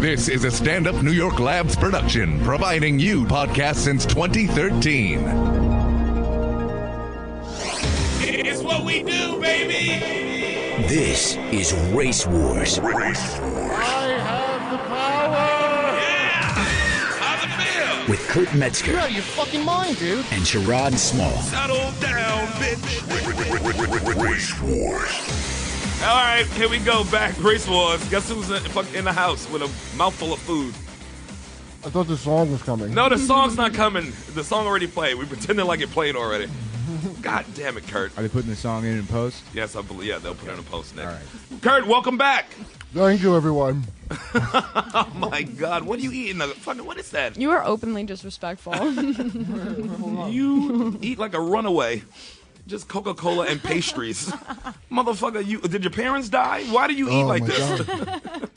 This is a Stand Up New York Labs production, providing you podcasts since 2013. It's what we do, baby! This is Race Wars. I have the power! Yeah! How's it feel? With Kurt Metzger. You're out of your fucking mind, dude. And Sherrod Small. Settle down, bitch! Race Wars. All right, here we go, back. Race Wars. Guess who's in the house with a mouthful of food? I thought the song was coming. No, the song's not coming. The song already played. We pretended like it played already. God damn it, Kurt. Are they putting the song in post? Yes, I believe. Yeah, they'll put it in post next. All right. Kurt, welcome back. Thank you, everyone. Oh my God, what are you eating? What is that? You are openly disrespectful. You eat like a runaway. Just Coca-Cola and pastries. Motherfucker, did your parents die? Why do you eat like this?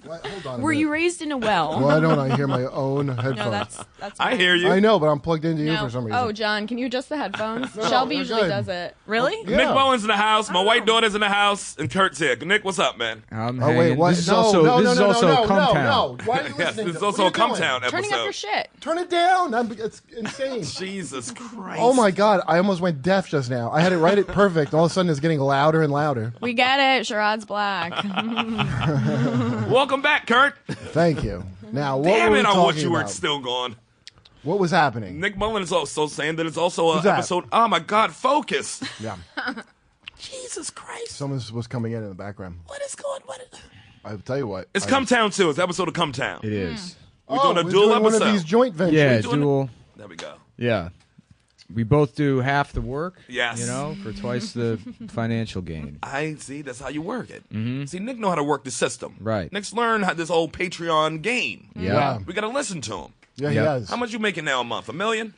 Hold on. Were you raised in a well? Why don't I hear my own headphones? No, that's I hear you. I know, but I'm plugged into you no. for some reason. Oh, John, can you adjust the headphones? No, Shelby we're usually good. does it. Really? Yeah. Nick Bowen's in the house. My white daughter's in the house, and Kurt's here. Nick, what's up, man? Oh, wait, what? This is also Cumtown. No. Why are you Yes, listening this is to also a what are you doing? Cumtown episode. Turning up your shit. Turn it down. It's insane. Jesus Christ. Oh, my God. I almost went deaf just now. I had it right at perfect. All of a sudden, it's getting louder and louder. We get it. Sherrod's black. Welcome back, Kurt. Thank you. Now, what Damn were we it, I talking wish you were about? still gone. What was happening? Nick Mullen is also saying that it's also Who's an that? episode. Oh, my God, focus. Yeah. Jesus Christ. Someone was coming in the background. What is going on? I'll tell you what. It's Cumtown, too. It's the episode of Cumtown. It is. We're doing a dual one episode. of these joint ventures. Yeah, doing dual. There we go. Yeah. We both do half the work. Yes. You know, for twice the financial gain. I see. That's how you work it. Mm-hmm. See, Nick know how to work the system. Right. Nick's learned how this old Patreon game. Yeah. We got to listen to him. Yeah, he Yep. does. How much you making now a month? $1 million?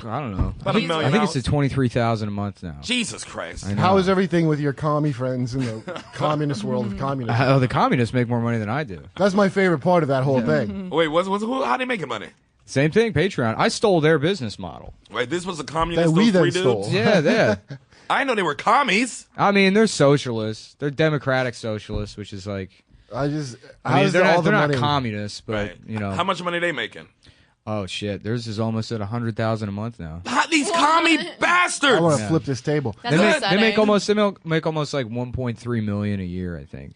I don't know. About $1 million. I think it's at $23,000 a month now. Jesus Christ. I know. How is everything with your commie friends in the communist world of communism? Oh, the communists make more money than I do. That's my favorite part of that whole thing. Wait, how they making money? Same thing, Patreon. I stole their business model. Wait, this was a communist. That we those three then dudes? stole. Yeah, yeah. I know they were commies. I mean, they're socialists. They're democratic socialists, which is like... I mean, they're not communists, but, Right. you know... How much money they making? Oh, shit. Theirs is almost at $100,000 a month now. These commie bastards. I want to flip this table. That's They upsetting. make almost like $1.3 million a year, I think.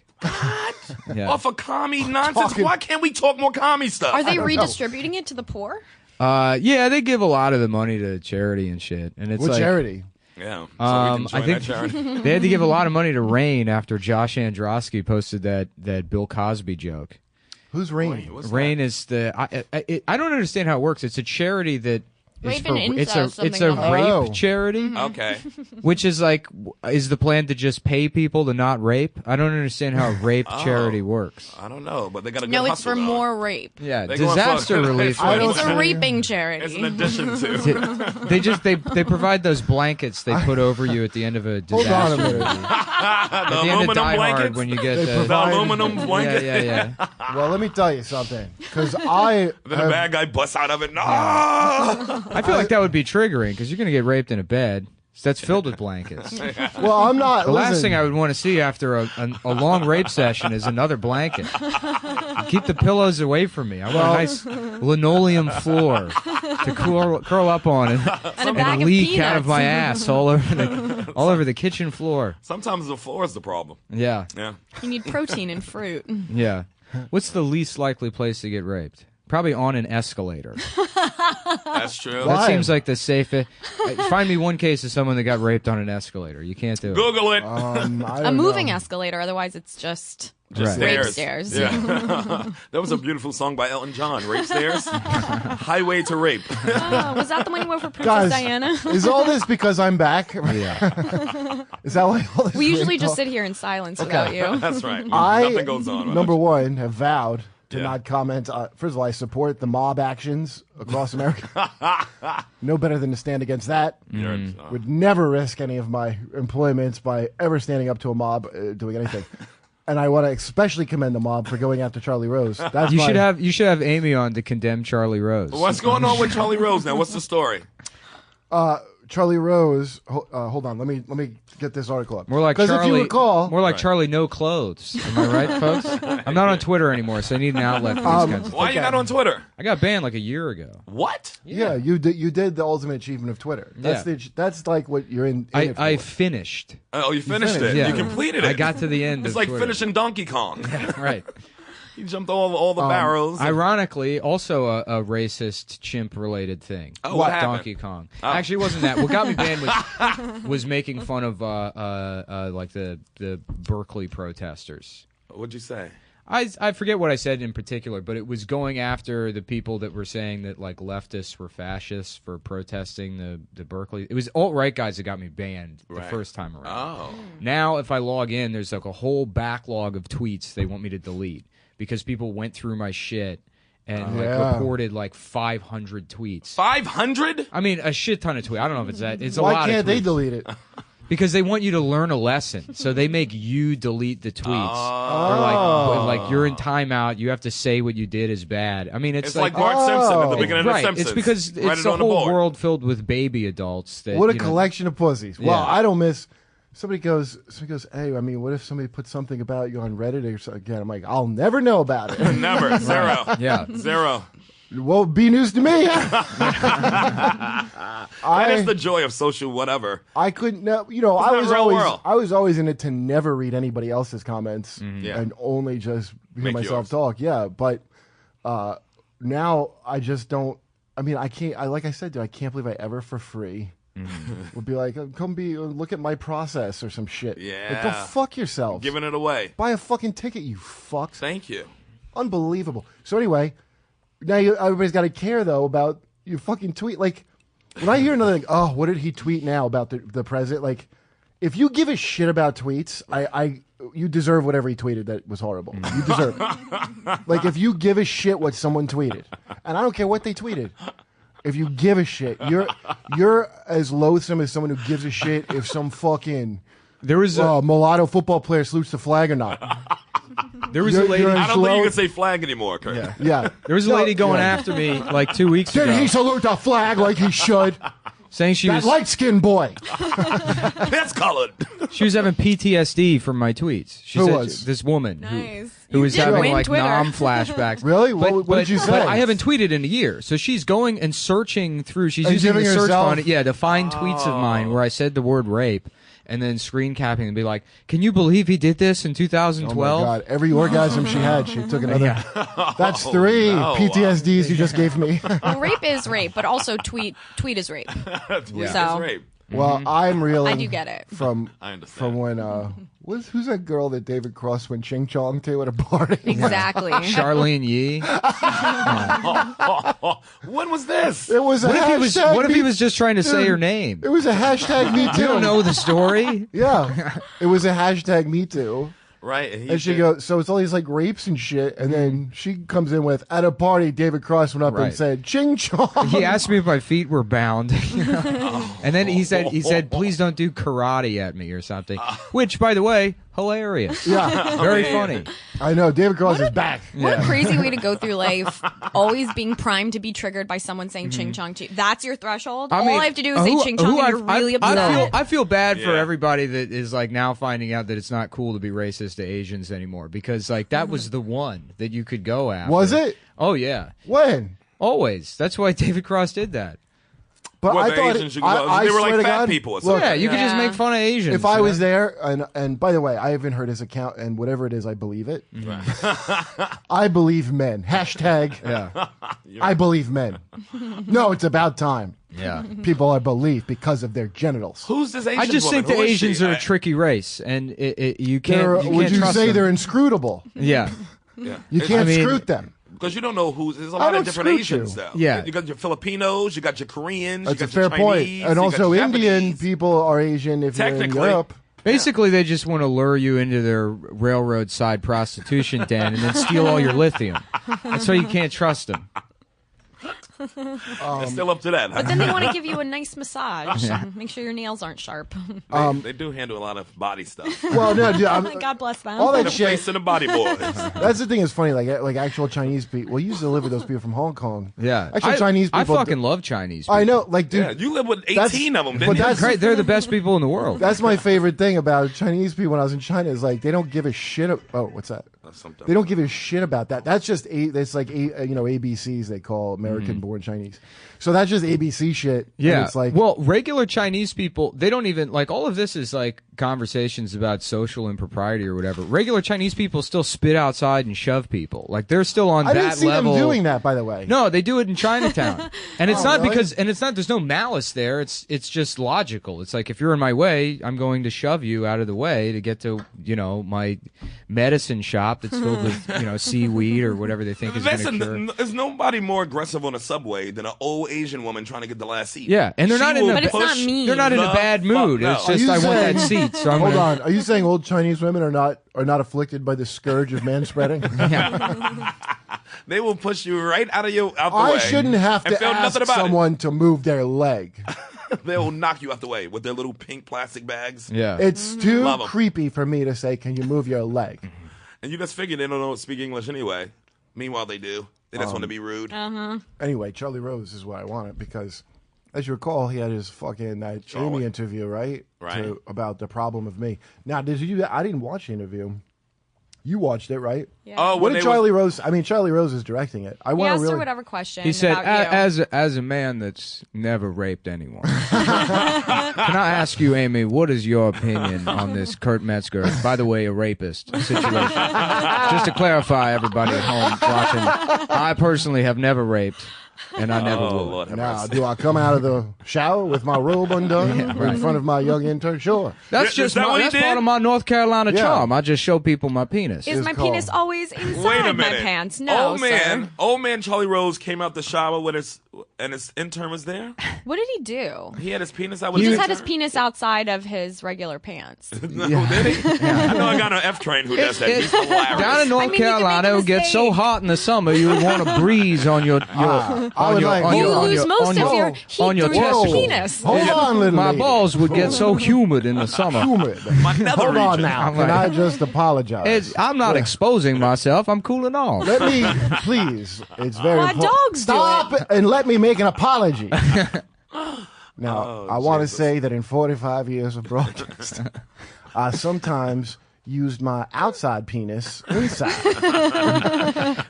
Yeah. Off of commie nonsense. Why can't we talk more commie stuff? Are they redistributing it to the poor? Yeah, they give a lot of the money to charity and shit, and it's What like charity? Yeah. So we can join I think that charity. they had to give a lot of money to Rain after Josh Androsky posted that Bill Cosby joke. Who's Rain? What's Rain is the I don't understand how it works. It's a charity that is Rape and incest, it's a something like rape that. charity, Okay. which is like is the plan to just pay people to not rape? I don't understand how a rape charity works. I don't know, but they got a good No, it's hustle for going. more rape. Yeah, They going disaster for- relief. I don't It's a see- raping It's charity. an addition to. They provide those blankets they put over you at the end of a disaster. Hold on a minute. movie. The At the end of aluminum Die Hard blankets. when you get They the provide- The aluminum blanket. yeah. Well, let me tell you something. Because I Then the have- bad guy busts out of it. No. I feel like that would be triggering because you're going to get raped in a bed that's filled with blankets. well, I'm not. The last listen, thing I would want to see after a long rape session is another blanket. Keep the pillows away from me. I want a nice linoleum floor to curl up on And a and bag of leak out of peanuts. my ass all over the kitchen floor. Sometimes the floor is the problem. Yeah, Yeah. You need protein and fruit. yeah. What's the least likely place to get raped? Probably on an escalator. That's true. Why? That seems like the safest. Find me one case of someone that got raped on an escalator. You can't do it. Google it. I A don't moving know. escalator, otherwise it's just Just Right. rape stairs. stairs. Yeah. That was a beautiful song by Elton John. Rape Stairs. Highway to Rape. Oh, was that the one you wrote for Princess Guys, Diana? is all this because I'm back? Yeah. Is that why all this? We usually rain just talk- sit here in silence without you. That's right. I Nothing goes on. number one have vowed to Yeah. not comment. First of all, I support the mob actions across America. No better than to stand against that. Would never risk any of my employments by ever standing up to a mob doing anything. And I want to especially commend the mob for going after Charlie Rose. That's You should have Amy on to condemn Charlie Rose. What's going on with Charlie Rose now? What's the story? Charlie Rose. Hold on, let me get this article up. More like because Charlie. if you recall, more like Charlie No Clothes. Am I right, folks? I'm not on Twitter anymore, so I need an outlet for these kinds of Why are you not on Twitter? I got banned like a year ago. What? Yeah, you did the ultimate achievement of Twitter. That's like what you're in it for. I finished. Oh, you finished it. Yeah. You completed it. I got to the end. It's of like Twitter. finishing Donkey Kong. Right. He jumped all the barrels. Ironically, also a racist chimp-related thing. Oh, what happened? Donkey Kong. Oh. Actually, it wasn't that. What got me banned was making fun of like the Berkeley protesters. What'd you say? I forget what I said in particular, but it was going after the people that were saying that like leftists were fascists for protesting the Berkeley. It was alt-right guys that got me banned the first time around. Oh. Now, if I log in, there's like a whole backlog of tweets they want me to delete because people went through my shit and reported like 500 tweets. 500? I mean, a shit ton of tweets. I don't know if it's that. It's a Why lot can't of tweets. they delete it? Because they want you to learn a lesson, so they make you delete the tweets. Or like you're in timeout, you have to say what you did is bad. I mean, it's like Bart Simpson at the beginning of The right. Simpsons. It's because Write it's it a on the whole board. world filled with baby adults. That, What a you know, collection of pussies. Well, Yeah. I don't miss. Somebody goes, hey, I mean, what if somebody put something about you on Reddit or something? Again, I'm like, I'll never know about it. Never. Zero. Yeah. Zero. Well, be news to me. That is the joy of social whatever. I couldn't know. You know, It's not real world. I was always in it to never read anybody else's comments Yeah. and only just hear Make myself yours. talk. Yeah, but now I just don't. I mean, I can't. Like I said, dude, I can't believe I ever for free would be like, come look at my process or some shit. Yeah. Like, go fuck yourself. Giving it away. Buy a fucking ticket, you fucks. Thank you. Unbelievable. So anyway, now everybody's got to care though about your fucking tweet. Like when I hear another thing, oh, what did he tweet now about the president? Like, if you give a shit about tweets, you deserve whatever he tweeted that was horrible. You deserve it. Like if you give a shit what someone tweeted, and I don't care what they tweeted. If you give a shit, you're as loathsome as someone who gives a shit if some fucking There was a, mulatto football player salutes the flag or not. there was a lady. you're- I don't think you Slow- can say flag anymore, Kurt. Yeah. There was a lady going after me like 2 weeks Did ago, he salute the flag like he should? saying she That was light-skinned boy. That's colored. she was having PTSD from my tweets. She Who said was? this woman Nice. who You was did having win like Twitter. flashbacks. Really? What did you say? But I haven't tweeted in a year, so she's going and searching through. She's And using the giving search herself- fund, to find tweets of mine where I said the word rape, and then screen capping and be like, "Can you believe he did this in Oh 2012?" my God! Every orgasm she had, she took another. That's 3 no. PTSDs you just gave me. Well, rape is rape, but also tweet is rape. Tweet So- is rape. Well, I'm reeling. I do get it. From I understand. from when who's that girl that David Cross went ching chong to at a party? Exactly. Charlene Yee. When was this? It was a What hashtag. if he was just trying to say her name? It was a hashtag Me Too. You don't know the story. Yeah, it was a hashtag Me Too. Right. And she goes, so it's all these like rapes and shit, and then she comes in with, at a party, David Cross went up and Right. said, "Ching chong." He asked me if my feet were bound, and then he said, "Please don't do karate at me" or something. Which, by the way, hilarious. Yeah, Very funny. I know. David Cross is back. What a crazy way to go through life, always being primed to be triggered by someone saying ching chong to you. That's your threshold? All I have to do is say ching chong and you're really upset. I feel bad for Yeah. everybody that is like now finding out that it's not cool to be racist to Asians anymore, because like that was the one that you could go after. Was it? Oh yeah, When? always. That's why David Cross did that. But Well, I the thought Asians, they were like to fat God, people or Look, something. Yeah, you could just Yeah. make fun of Asians. if I you was know? there, and by the way, I haven't heard his account, and whatever it is, I believe it. I believe men. Hashtag. yeah, I believe men. No, it's about time. yeah. People I believe because of their genitals. Who's this Asian I just woman? think the Who is Asians she? are a tricky race, and you can't. They're, You can't would you trust say them. they're inscrutable? Yeah, Yeah. You can't I mean- scrute them. Because you don't know who's. There's a I lot of don't different screw Asians, you. though. Yeah. You got your Filipinos, you got your Koreans, That's you a got fair your point. Chinese, And you also, got your Indian Japanese. people are Asian if you're in Technically. Europe. basically they just want to lure you into their railroad side prostitution den and then steal all your lithium. That's why you can't trust them. It's still up to that. But then they want to give you a nice massage. Make sure your nails aren't sharp. They do handle a lot of body stuff. Well, no, dude, God bless them. all that The shit. face of the body boys. That's the thing. Is funny. Like actual Chinese people. Well, you used to live with those people from Hong Kong. Yeah, actual Chinese people. I fucking love Chinese people. I know, like, dude. Yeah, you live with 18 of them, didn't but you? that's Great, they're the best people in the world. That's my favorite thing about Chinese people when I was in China is like they don't give a shit. What's that? They don't give a shit about that. That's just it's like ABCs they call American-born Chinese. So that's just ABC shit. Yeah, and it's like, well, regular Chinese people, they don't even like all of this is like conversations about social impropriety or whatever. Regular Chinese people still spit outside and shove people. Like they're still on I that didn't see level. them doing that, by the way. No, they do it in Chinatown, and it's not really? because, and it's not. There's no malice there. It's just logical. It's like if you're in my way, I'm going to shove you out of the way to get to my medicine shop that's filled with seaweed or whatever they think is going to cure. There's nobody more aggressive on a subway than an old Asian woman trying to get the last seat. Yeah, and they're not in But it's not mean. They're not in a bad mood. no. It's just I want that seat. So I'm Hold gonna, on. Are you saying old Chinese women are not afflicted by the scourge of manspreading? They will push you right out the way. I shouldn't have and to feel ask nothing about someone to move their leg. They will knock you out the way with their little pink plastic bags. Yeah, It's too Love 'em. creepy for me to say, "Can you move your leg?" And you just figure they don't know speak English anyway. Meanwhile, they do. They just want to be rude. Anyway, Charlie Rose is what I wanted because, as you recall, he had his fucking Amy interview, right? Right. About the problem of me. Now, did you do that? I didn't watch the interview. You watched it, right? Yeah. Oh, What when did they Charlie Rose? I mean, Charlie Rose is directing it. I He want asked to really. her whatever question. he said, about you. as a man that's never raped anyone, can I ask you, Amy, what is your opinion on this Kurt Metzger, by the way, a rapist situation? Just to clarify, everybody at home watching, I personally have never raped, and I never will. Lord have Now, mercy. do I come out of the shower with my robe undone in front of my young intern? Sure. That's Is just that what he that's did? part of my North Carolina Yeah. charm. I just show people my penis. Is my called- penis always Wait a inside my minute. pants? No, Old man Charlie Rose came out the shower with his intern was there. What did he do? He had his penis out with He his just had his intern? penis outside of his regular pants. No, did he? I know I got an F train who does that. He's hilarious. Down in North I mean, you can Carolina, make a it would get so mistake. hot in the summer, you would want to breeze on your I would like- You on lose most of your heat on your through your testicles. penis. Hold on, little My lady. balls would get so humid in the summer. Humid. My nether Hold on region. now. I'm Can like- I just apologize? I'm not exposing myself. I'm cooling off. Let me, please. It's very Why important. dogs do Stop it? and let me make an apology. Now, I want to Jesus. say that in 45 years of broadcasting, I sometimes used my outside penis inside.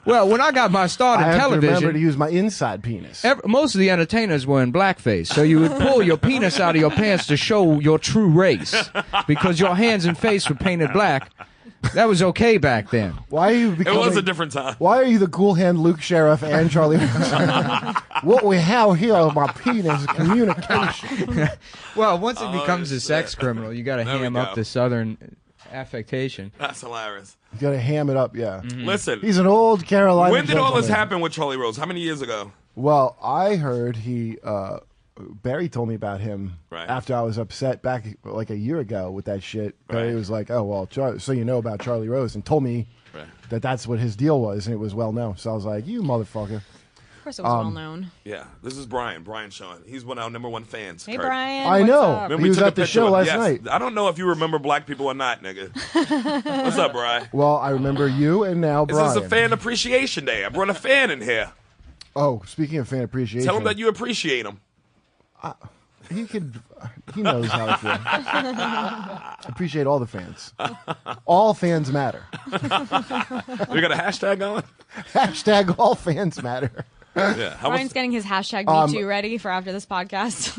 Well, when I got my start I in have to remember to television, use my inside penis. most of the entertainers were in blackface, so you would pull your penis out of your pants to show your true race because your hands and face were painted black. That was okay back then. Why are you It becoming? was a different time. Why are you the cool hand Luke Sheriff and Charlie? What we have here on my penis is communication. Well, once it becomes a sex criminal, you got to There we ham go. up the southern affectation. That's hilarious. You gotta ham it up, yeah. Listen, He's an old Carolina. when did all this gentleman. happen with Charlie Rose? How many years ago? Well, I heard Barry told me about him Right. after I was upset back like a year ago with that shit. Barry Right. was like, "Oh well, so you know about Charlie Rose," and told me Right. that that's what his deal was, and it was well known. So I was like, "You motherfucker!" Of course, it was well known. Yeah, this is Brian. Brian Sean. He's one of our number one fans. Hey, Kurt. Brian. I what's know. up? Remember He we was took a at the picture show of- last yes. night. I don't know if you remember black people or not, nigga. What's up, Brian? Well, I remember you and now This Brian. is a fan appreciation day. I brought a fan in here. Oh, speaking of fan appreciation, Tell him that you appreciate him. he knows how I feel. I appreciate all the fans. All fans matter. We got a hashtag going? Hashtag all fans matter. Yeah. How Brian's was, getting his hashtag Me Too ready for after this podcast.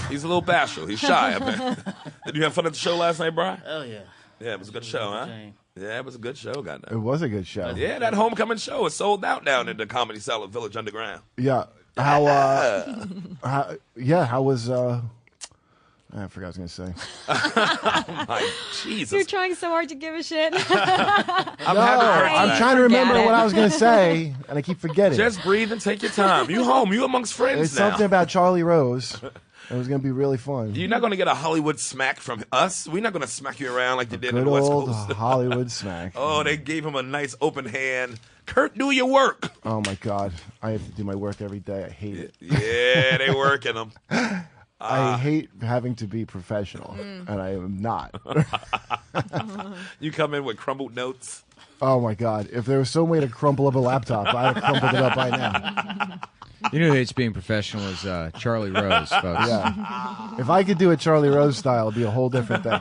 he's a little bashful. He's shy, I bet. Did you have fun at the show last night, Brian? Oh yeah. Yeah, it was a good show, huh? Yeah, it was a good show, It goddamn. was a good show. Yeah, that homecoming show is sold out down at the Comedy Cellar Village Underground. Yeah. How was I forgot what I was gonna say. My Jesus. You're trying so hard to give a shit. I'm happy for I'm tonight. trying to remember Forget it. what I was gonna say, and I keep forgetting. Just breathe and take your time. You home. You amongst friends It's now. something about Charlie Rose. It was going to be really fun. You're not going to get a Hollywood smack from us. We're not going to smack you around like they did in Good the West old Coast. Hollywood smack. Oh, they gave him a nice open hand. Kurt, do your work. Oh, my God. I have to do my work every day. I hate it. Yeah, they working them. I hate having to be professional, and I am not. You come in with crumbled notes. Oh, my God. If there was some way to crumple up a laptop, I'd have crumpled it up by now. You know who hates being professional is Charlie Rose, folks. Yeah. If I could do it Charlie Rose style, it'd be a whole different thing.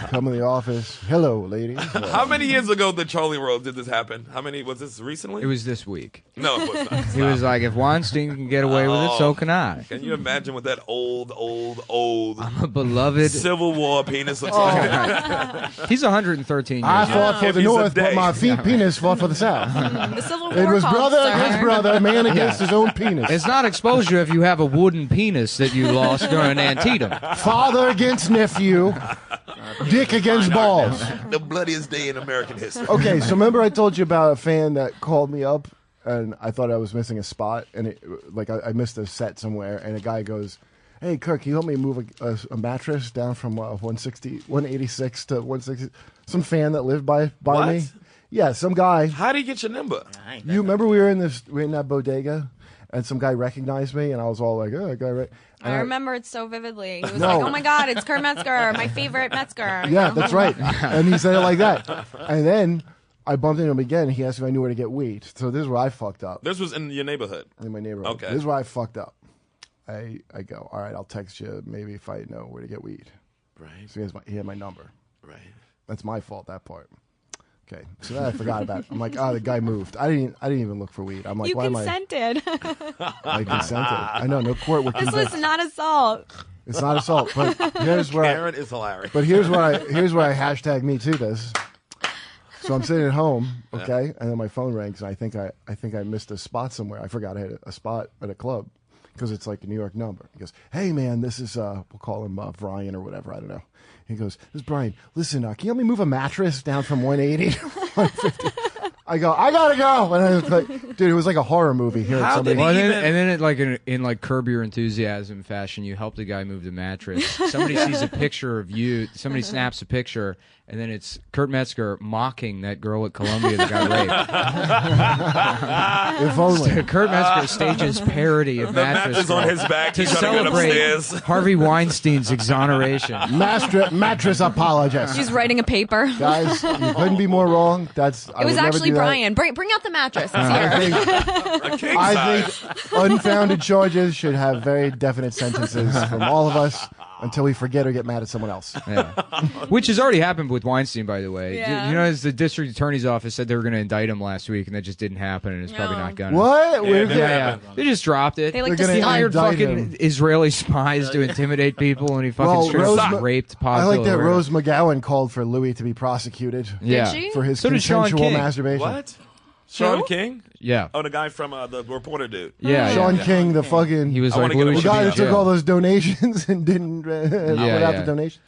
Come in the office. Hello, ladies. How many years ago did Charlie Rose did this happen? How many was this recently? It was this week. No, it was not. He was like, if Weinstein can get away with it, so can I. Can you imagine what that old I'm a beloved Civil War penis looks like? Right. He's 113 years I old. fought for If the he's a North, but day. my penis fought for the South. The Civil War It was called, brother sir. against brother, man against his own penis. It's not exposure if you have a wooden penis that you lost during Antietam. Father against nephew. Dick against balls. The bloodiest day in American history. Okay, so remember I told you about a fan that called me up and I thought I was missing a spot and I missed a set somewhere and a guy goes, "Hey, Kirk, can you help me move a mattress down from 186 to 160?" Some fan that lived by What? me. Yeah, some guy. How do you get your number? You remember we were in that bodega and some guy recognized me and I was all like, "Oh, that guy right." I remember it so vividly. He was No. like, "Oh my God, it's Kurt Metzger, my favorite Metzger." Yeah, that's right. And he said it like that. And then I bumped into him again. He asked if I knew where to get weed. So this is where I fucked up This was in your neighborhood. in my neighborhood. Okay. This is where I fucked up. I go, all right, I'll text you maybe if I know where to get weed. Right. So he had my number. Right. That's my fault, that part. Okay. So then I forgot about it. I'm like, the guy moved. I didn't even look for weed. I'm like, You why consented. I consented. I know, no court would This convict. was not assault. It's not assault. But here's where Karen is hilarious. But here's where I hashtag me to this. So I'm sitting at home, okay, and then my phone rings, and I think I missed a spot somewhere. I forgot I had a spot at a club because it's like a New York number. He goes, "Hey man, this is we'll call him Brian or whatever. I don't know." He goes, "This is Brian. Listen, can you help me move a mattress down from 180 to 150?" I go, "I gotta go," and I was like, "Dude, it was like a horror movie here." How did he Well, even... and then in like Curb Your Enthusiasm fashion, you help the guy move the mattress. Somebody sees a picture of you. Somebody snaps a picture, and then it's Kurt Metzger mocking that girl at Columbia that got raped. If only. Kurt Metzger stages parody of mattress mattress on Girl his back. to He's trying to get celebrate upstairs. Harvey Weinstein's exoneration. Mattress apologist. She's writing a paper. Guys, you couldn't be more wrong. It was actually Brian. Bring out the mattress. It's here. A king I size. think unfounded charges should have very definite sentences from all of us until we forget or get mad at someone else. Yeah. Which has already happened with Weinstein, by the way. Yeah. You know, as the district attorney's office said they were going to indict him last week, and that just didn't happen, and it's probably No. not going to. What? Yeah, Yeah. They just dropped it. They like They're to gonna He stunt. hired indict fucking him. Israeli spies to intimidate people, and he fucking Well, straight Rose up Ma- raped I Pazzo. like that or- Rose McGowan called for Louis to be prosecuted Yeah. Did she? for his So did Sean consensual King. masturbation. What? Sean Who? King? Yeah. Oh, the guy from the reporter dude. Yeah. Sean yeah. King, the fucking He was I like, wanna get Louis a the should guy be in that took jail. all those donations and didn't put out yeah. the donation.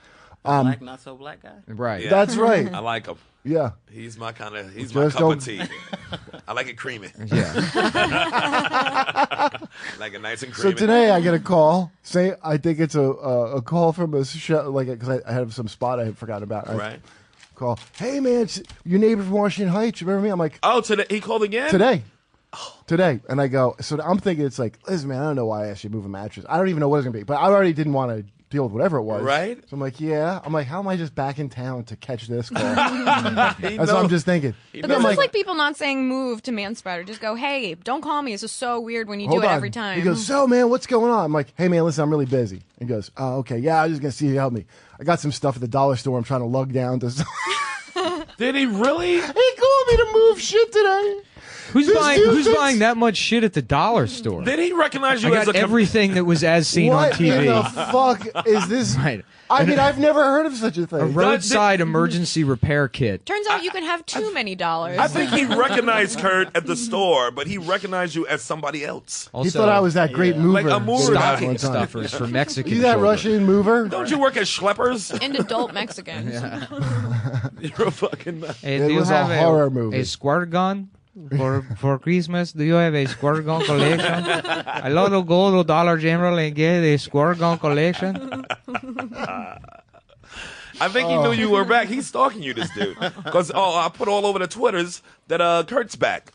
Black, not so black guy. Right. Yeah. That's right. I like him. Yeah. He's my kind of. He's Just my cup don't- of tea. I like it creamy. Yeah. Like it nice and So creamy. today I get a call. I think it's a call from a show, like because I have some spot I had forgotten about. Right. Call. Hey man, it's your neighbor from Washington Heights. You remember me? I'm like, Oh, today he called again. today. And I go, so I'm thinking it's like, listen, man, I don't know why I asked you to move a mattress. I don't even know what it's going to be, but I already didn't want to deal with whatever it was. Right. So I'm like, yeah. I'm like, how am I just back in town to catch this call? He That's what knows. I'm just thinking. He But knows. this is like people not saying move to Manspreader. Just go, hey, don't call me. This is so weird when you Hold do it on. every time. He goes, so man, what's going on? I'm like, hey man, listen, I'm really busy. He goes, oh, okay, yeah, I'm just going to see you help me. I got some stuff at the dollar store I'm trying to lug down to. Did he really? He called me to move shit today. Who's This buying? dude Who's thinks- buying that much shit at the dollar store? Did he recognize I you as got a everything that was as seen What on TV. in the fuck is this? Right. I mean, I've never heard of such a A thing. roadside emergency repair kit. Turns out you can have too many dollars. I think he recognized Kurt at the store, but he recognized you as somebody else. Also, He thought I was that great mover. Like a mover that guy. stocking one time. stuffers for Mexican You that children. Russian mover? Don't you work at Schleppers? And adult Mexicans. You're a fucking. Hey, It do you was a have horror movie. A squirt gun? For Christmas, do you have a squirt gun collection? I love to go to Dollar General and get a squirt gun collection. I think he knew you were back. He's stalking you, this dude. Because I put all over the Twitters that Kurt's back.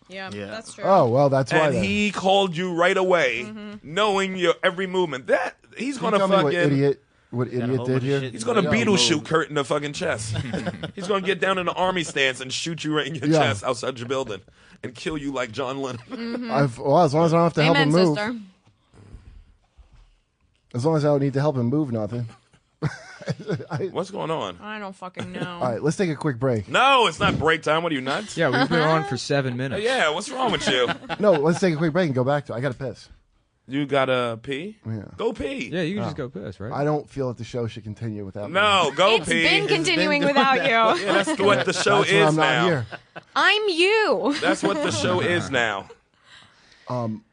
Yeah, that's true. Oh, well, that's why. And he called you right away, knowing your every movement. That he's gonna fucking what idiot did here? He's gonna Beetle shoot Kurt in the fucking chest. He's gonna get down in the army stance and shoot you right in your chest outside your building and kill you like John Lennon. As long as I don't have to help him move. Sister. As long as I don't need to help him move, nothing. What's going on? I don't fucking know. All right, let's take a quick break. No, it's not break time. What are you, nuts? Yeah, we've been on for 7 minutes. Yeah, what's wrong with you? No, let's take a quick break and go back to. I got to piss. You gotta pee? Yeah. Go pee. Yeah, you can just go piss, right? I don't feel that the show should continue without me. No, go It's pee. been continuing without you. Yeah, that's what the show That's why is I'm not now. here. I'm you. That's what the show is now.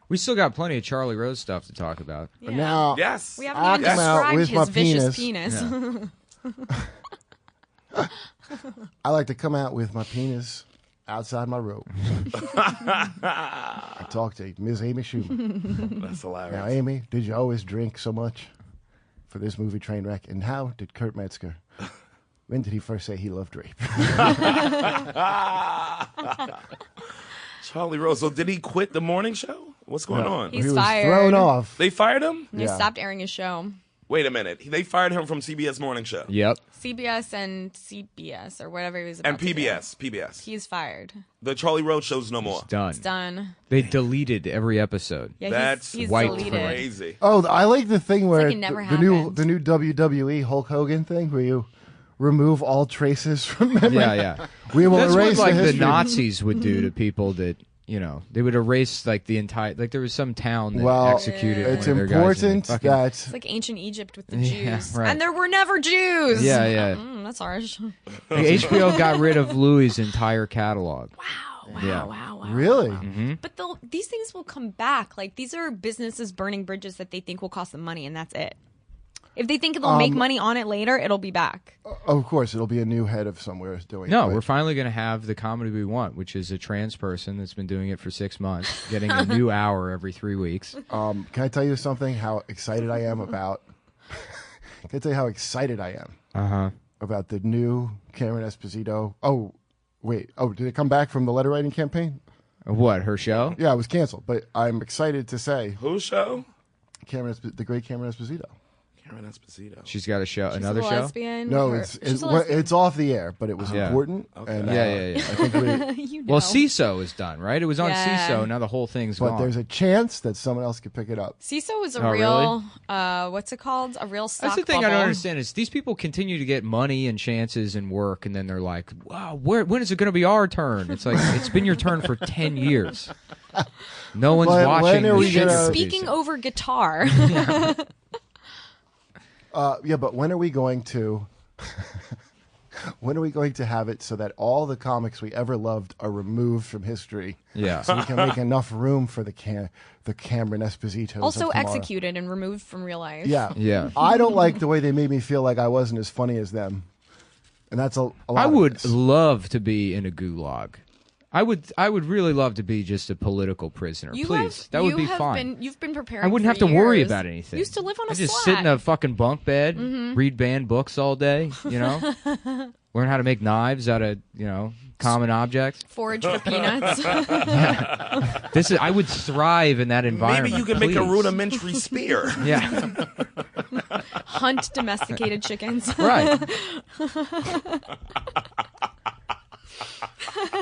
We still got plenty of Charlie Rose stuff to talk about. Yeah. Now, Yes. We I haven't even come out described with my his vicious penis. penis. I like to come out with my penis outside my robe. I talked to Ms. Amy Schumann. That's hilarious. Now, Amy, did you always drink so much for this movie Trainwreck? And how did Kurt Metzger, when did he first say he loved rape? Charlie Rose. So did he quit the morning show? What's going on? He's he was fired. thrown off. They fired him? He stopped airing his show. Wait a minute. They fired him from CBS Morning Show. Yep. CBS and CBS or whatever he was about And to do. PBS. He's fired. The Charlie Rose show's no more. It's done. It's done. They deleted every episode. Yeah, That's he's white deleted. crazy. Oh, I like the thing where like it never the new happened. WWE Hulk Hogan thing where you remove all traces from memory. Yeah. We will That's erase what like the the history. Nazis would do to people that, you know, they would erase like the entire, like there was some town that Well, executed it's one of their guys and important they fucking- that It's like ancient Egypt with the Yeah, Jews. right. And there were never Jews. Yeah. That's harsh. Like, HBO got rid of Louis' entire catalog. Wow. really. Mm-hmm. But these things will come back. Like, these are businesses burning bridges that they think will cost them money, and that's it. If they think they'll make money on it later, it'll be back. Of course, it'll be a new head of somewhere doing No, it. we're finally going to have the comedy we want, which is a trans person that's been doing it for 6 months, getting a new hour every 3 weeks. Can I tell you something? How excited I am about. Can I tell you how excited I am about the new Cameron Esposito? Oh, wait. Oh, did it come back from the letter writing campaign? What, her show? Yeah, it was canceled. But I'm excited to say Whose show? the great Cameron Esposito. Cameron Esposito. She's got a show, She's another a show? lesbian. No, or- it's she's a lesbian. it's off the air, but it was Yeah. important. Okay. And, Yeah. I think we, You know. Well, CISO is done, right? It was on Yeah. CISO, now the whole thing's but gone. there's a chance that someone else could pick it up. CISO is a Oh, real, what's it called? A real stock That's the thing bubble. I don't understand is these people continue to get money and chances and work, and then they're like, "Wow, when is it going to be our turn?" It's like it's been your turn for 10 years. No one's When watching. are the we You've shit been gonna- you're speaking producing. over guitar. Yeah, but when are we going to? When are we going to have it so that all the comics we ever loved are removed from history? Yeah. So we can make enough room for the Cameron Esposito. Also executed and removed from real life. Yeah. Yeah. I don't like the way they made me feel like I wasn't as funny as them, and that's a lot. I of would this. love to be in a gulag. I would really love to be just a political prisoner. Please, that would be fine. You've been preparing. I wouldn't for have to worry years. about anything. You used to live on a I just slat. sit in a fucking bunk bed, read banned books all day. You know, learn how to make knives out of common objects. Forage for peanuts. I would thrive in that environment. Maybe you can make a please. rudimentary spear. Yeah, Hunt domesticated chickens. right.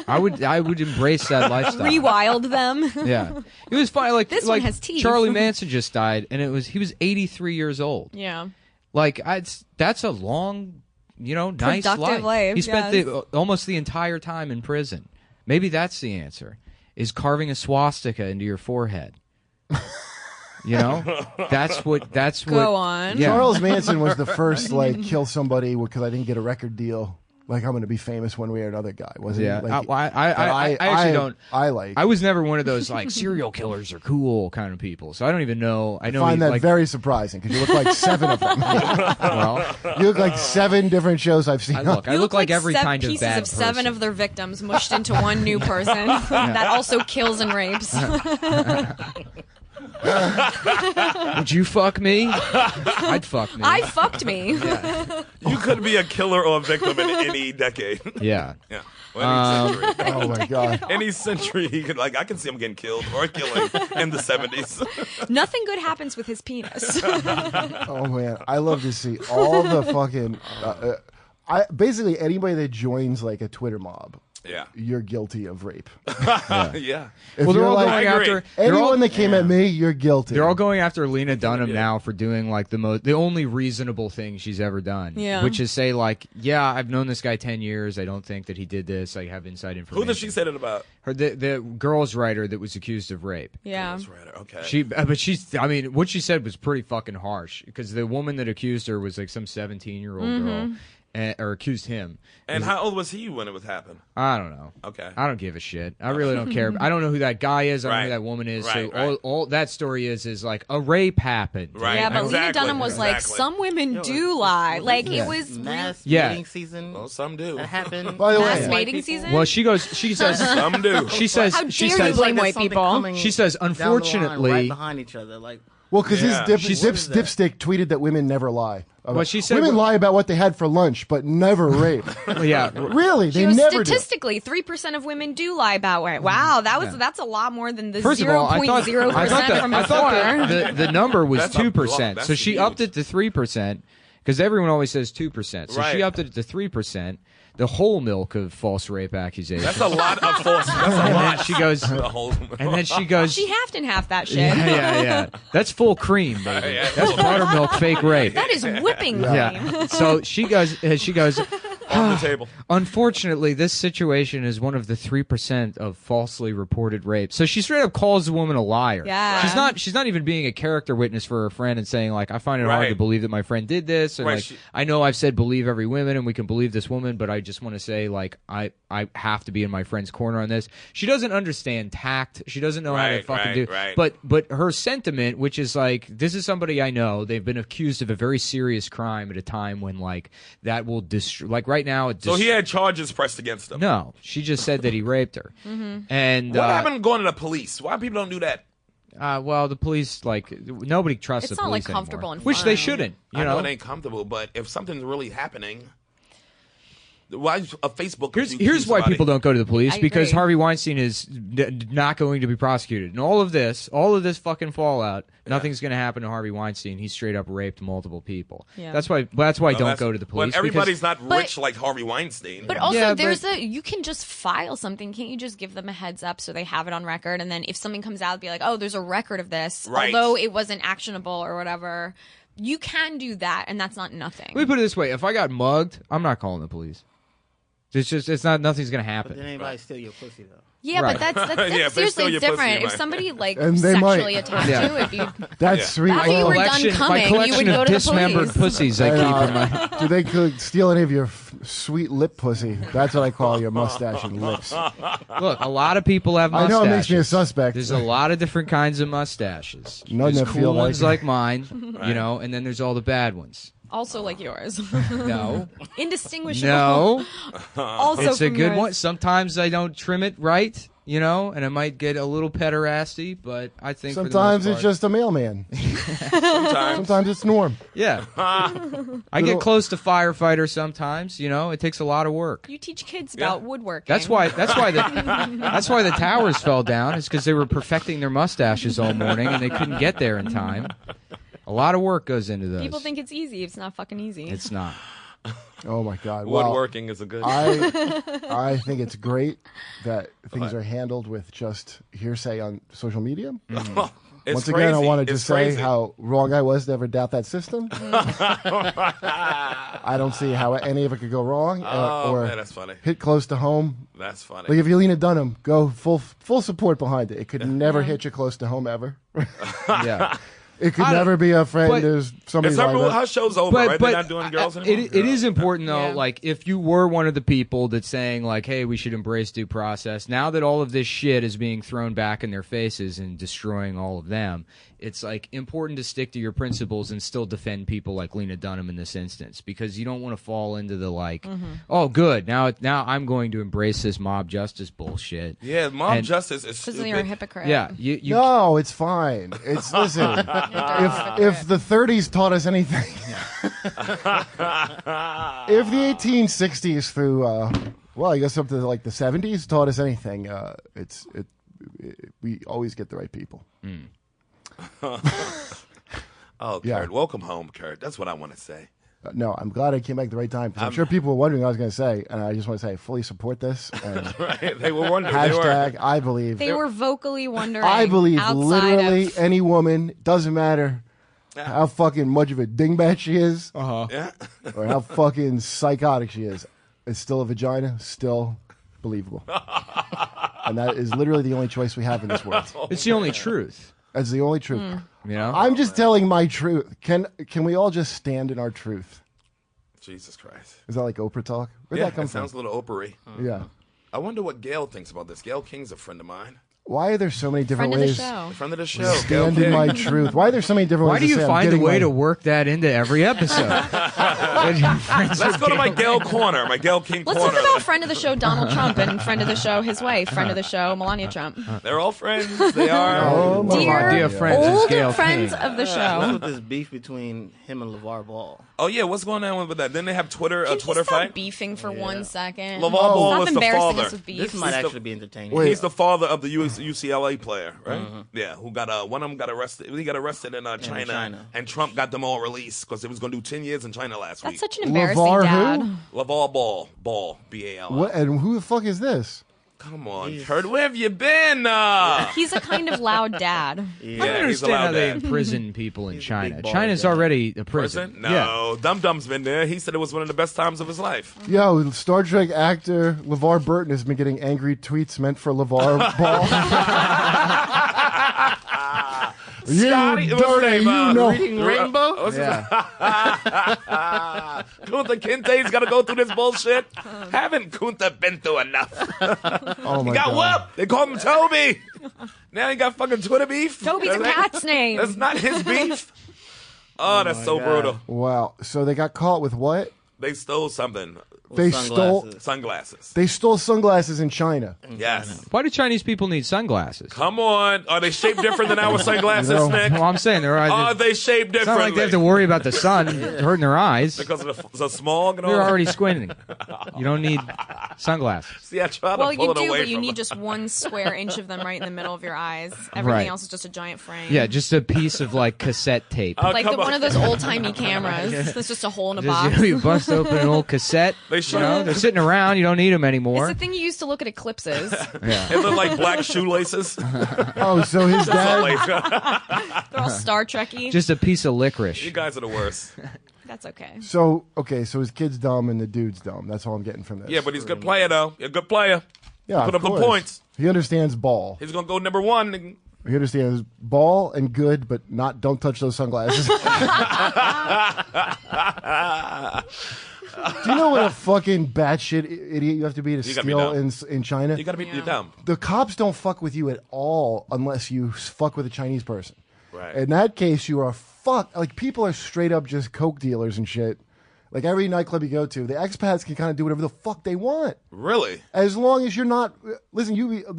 I would embrace that lifestyle. Rewild them. Yeah, it was fine. Like This one has teeth. Charlie Manson just died, and he was 83 years old. Yeah. Like that's a long, nice Productive life. life, He spent yes. almost the entire time in prison. Maybe that's the answer: is carving a swastika into your forehead. That's what. Go on. Yeah. Charles Manson was the first kill somebody because I didn't get a record deal. like I'm going to be famous one way or another guy. Wasn't Yeah, like, I actually don't. I was never one of those like serial killers are cool kind of people. So I don't even know. I find that like, very surprising because you look like 7 of them. well, you look like 7 different shows I've seen. I look like every kind of pieces bad of 7 person. of their victims mushed into one new person that also kills and rapes. Would you fuck me? I'd fuck me. I fucked me. You could be a killer or a victim in any decade. Yeah. Yeah. Well, any century. Oh my god. Any century, he could, like, I can see him getting killed or killing in the 70s. Nothing good happens with his penis. Oh man, I love to see all the fucking. Basically anybody that joins like a Twitter mob. Yeah. You're guilty of rape. Yeah. If Well, they're you're all like, going after anyone that came at me, you're guilty. They're all going after Lena Dunham now for doing like the only reasonable thing she's ever done. Yeah. Which is say like, yeah, I've known this guy 10 years. I don't think that he did this. I have inside information. Who did she say that about? The girls writer that was accused of rape. Yeah. That's right. Okay. I mean, what she said was pretty fucking harsh because the woman that accused her was like some 17-year-old girl. Or accused him. And how old was he when it was happened? I don't know. Okay. I don't give a shit. I really don't care. I don't know who that guy is. I don't know who that woman is. Right, so right. all that story is like a rape happened. Right. Yeah, but Lena Exactly, Dunham was like, exactly. some women do lie. Like, it was mass Yeah. mating season. Well, some do. That happened. By the way- mass White mating people. season. Well, she says, Some do. she says, How she dare says, you blame There's white something people? coming she says, down the line, unfortunately, right behind each other. Like, Well, because Yeah. his What is that? dipstick tweeted that women never lie. Well, she said- women lie about what they had for lunch, but never rape. yeah, Really, She they was never do. statistically 3% of women do lie about it. Wow, that's a lot more than the First of all, I thought, 0.0% from I thought before. the number was That's a 2%. block. So she That's upped it to 3% because everyone always says 2%. So she Right. upped it to 3%. The whole milk of false rape accusations. That's a lot of false. That's a and lot. then she goes, The whole- and then she goes, She halved and half that shit. yeah. That's full cream, baby. Yeah. That's buttermilk fake rape. That is whipping cream. Yeah. So she goes, on the table. unfortunately, this situation is one of the 3% of falsely reported rapes. So she straight up calls the woman a liar. Yeah. She's not even being a character witness for her friend and saying like, I find it hard Right. to believe that my friend did this. And Right, like, she- I know I've said believe every woman and we can believe this woman, but I just want to say like, I have to be in my friend's corner on this. She doesn't understand tact. She doesn't know how to Right, fucking right, do. right. But her sentiment, which is like, this is somebody I know. They've been accused of a very serious crime at a time when like that will destroy. Like right now, it. So he had charges pressed against him. No, she just said that he raped her. And What happened going to the police? Why people don't do that? well, the police like nobody trusts It's the not, police like, comfortable anymore, and which they fun. shouldn't. You I know know, it ain't comfortable, but if something's really happening, why a Facebook? Here's why people don't go to the police I because agree. Harvey Weinstein is not going to be prosecuted, and all of this fucking fallout, nothing's going to happen to Harvey Weinstein. He straight up raped multiple people. Yeah. That's why don't go to the police. But everybody's because- not rich like Harvey Weinstein. But also, Yeah, there's you can just file something. Can't you just give them a heads up so they have it on record? And then if something comes out, be like, oh, there's a record of this, Right. although it wasn't actionable or whatever. You can do that, and that's not nothing. Let me put it this way: if I got mugged, I'm not calling the police. Nothing's going to but happen. then anybody steal your pussy though. Yeah, Right. but that's Yeah, if they steal seriously your it's different. pussy, If right. somebody like And they sexually might. attacked Yeah. you, if you That's sweet. After you were done my coming, you collection would go of to the dismembered police. pussies I keep in my. Do they could steal any of your sweet lip pussy? That's what I call your mustache and lips. Look, a lot of people have I mustaches. know it makes me a suspect. There's a lot of different kinds of mustaches. None There's that cool feel ones like- like mine, you know, and then there's all the bad ones. also like yours, No, indistinguishable. no, also it's a from good yours. one. Sometimes I don't trim it right, you know, and I might get a little pederasty, but I think Sometimes for the it's most part, just a mailman. Sometimes it's Norm. yeah. I get close to firefighter sometimes, you know. It takes a lot of work. You teach kids about woodworking. That's why the towers fell down. Is because they were perfecting their mustaches all morning and they couldn't get there in time. A lot of work goes into those. people think it's easy. It's not fucking easy. it's not. Oh my God! Well, Woodworking is a good. I think it's great that things are handled with just hearsay on social media. It's Once again, I crazy. want to It's just say crazy. how wrong I was to ever doubt that system. I don't see how any of it could go wrong Oh, or man, that's funny. hit close to home. That's funny. Like if you Lena Dunham, go full support behind it. It could never hit you close to home ever. Yeah. It could never be a friend. There's somebody like that. Her show's over, right? They're not doing girls anymore. It is important, though, like, if you were one of the people that's saying, like, hey, we should embrace due process, now that all of this shit is being thrown back in their faces and destroying all of them, it's, like, important to stick to your principles and still defend people like Lena Dunham in this instance, because you don't want to fall into the, like, oh, good, now I'm going to embrace this mob justice bullshit. Yeah, mob justice is stupid. Because you're a hypocrite. Yeah. No, it's fine. It's listen. if the 30s taught us anything, if the 1860s through well, I guess up to like the 70s taught us anything, we always get the right people. Oh, Kurt, welcome home, Kurt. That's what I want to say. No, I'm glad I came back at the right time, because I'm sure people were wondering what I was going to say, and I just want to say I fully support this. And right, they were wondering. Hashtag I believe. They were vocally wondering. I believe literally any woman, doesn't matter how fucking much of a dingbat she is, Yeah. or how fucking psychotic she is, it's still a vagina, still believable. And that is literally the only choice we have in this world. It's the only truth. That's the only truth. You know? I'm just telling my truth. Can we all just stand in our truth? Jesus Christ. Is that like Oprah talk? Where'd Yeah, that come it sounds from? a little Oprah-y. Yeah. I wonder what Gail thinks about this. Gail King's a friend of mine. Why are there so many different Friend of the ways? show. Friend of the show. Gail Stand in King. my truth. Why are there so many different Why ways do to you say I'm find a getting way my- to work that into every episode? Let's go to my Gail corner, my Gail King Let's corner. talk about friend of the show Donald Trump and friend of the show his wife, friend of the show Melania Trump. They're all friends. They are. Oh, my Dear God. friends is old Gail friends King. of the What's show. with this beef between him and LeVar Ball? Oh, yeah, what's going on with that? Didn't they have a Can Twitter you stop fight? beefing for 1 second? LeVar Ball Stop was the embarrassing father. us with beef. This might He's the- actually be entertaining. Wait. He's the father of the UCLA player, right? Yeah, who got one of them got arrested. He got arrested in China, and Trump got them all released because it was going to do 10 years in China last That's week. such an embarrassing LeVar dad. who? LeVar Ball, BAL. What, and who the fuck is this? Come on, Kurt, where have you been? He's a kind of loud dad. I don't he's understand allowed how they that. imprison people in He's a China. big baller China's guy. already a prison. No, Dum Dum's been there. He said it was one of the best times of his life. Yo, Star Trek actor LeVar Burton has been getting angry tweets meant for LeVar Ball. Scotty, You what's his dirty, name? you know. Reading Rainbow? What's his Yeah. Kunta Kinte's got to go through this bullshit. Haven't Kunta been through enough? Oh my He got God. whooped. They called him Toby. Now he got fucking Twitter beef. Toby's a That's- cat's name. That's not his beef. Oh, that's so God. brutal. Wow. So they got caught with what? They stole something. They Sunglasses. Sunglasses. They stole sunglasses in China. Yes. Why do Chinese people need sunglasses? Come on. Are they shaped different than our sunglasses, No. Nick? Well, I'm saying they're Are they shaped It's not differently? like they have to worry about the sun hurting their eyes. because of the smog and all They're that? already squinting. You don't need sunglasses. See, I try to Well, pull you it do, away but you from need her. just 1 square inch of them right in the middle of your eyes. Everything Right. else is just a giant frame. Yeah, just a piece of like cassette tape. Like come one on. of those old timey cameras. That's just a hole in a Just, box. you bust open an old cassette. They You should. know, they're sitting around. You don't need them It's anymore. the thing you used to look at eclipses. Yeah. It looked like black shoelaces. Oh, so his dad. They're all Star Trekky. Just a piece of You licorice. guys are the worst. That's okay. So his kid's dumb and the dude's dumb. That's all I'm getting from this. Yeah, but he's a good player, though. He's a good player. Yeah, put of up the course. points. He understands ball. He's going to go number one. He understands ball and good, but not don't touch those sunglasses. Do you know what a fucking batshit idiot you have to be to gotta be steal dumb. in China? You got to be you're dumb. The cops don't fuck with you at all unless you fuck with a Chinese person. Right. In that case, you are fucked. Like, people are straight up just coke dealers and shit. Like, every nightclub you go to, the expats can kind of do whatever the fuck they want. Really? As long as you're not... Listen,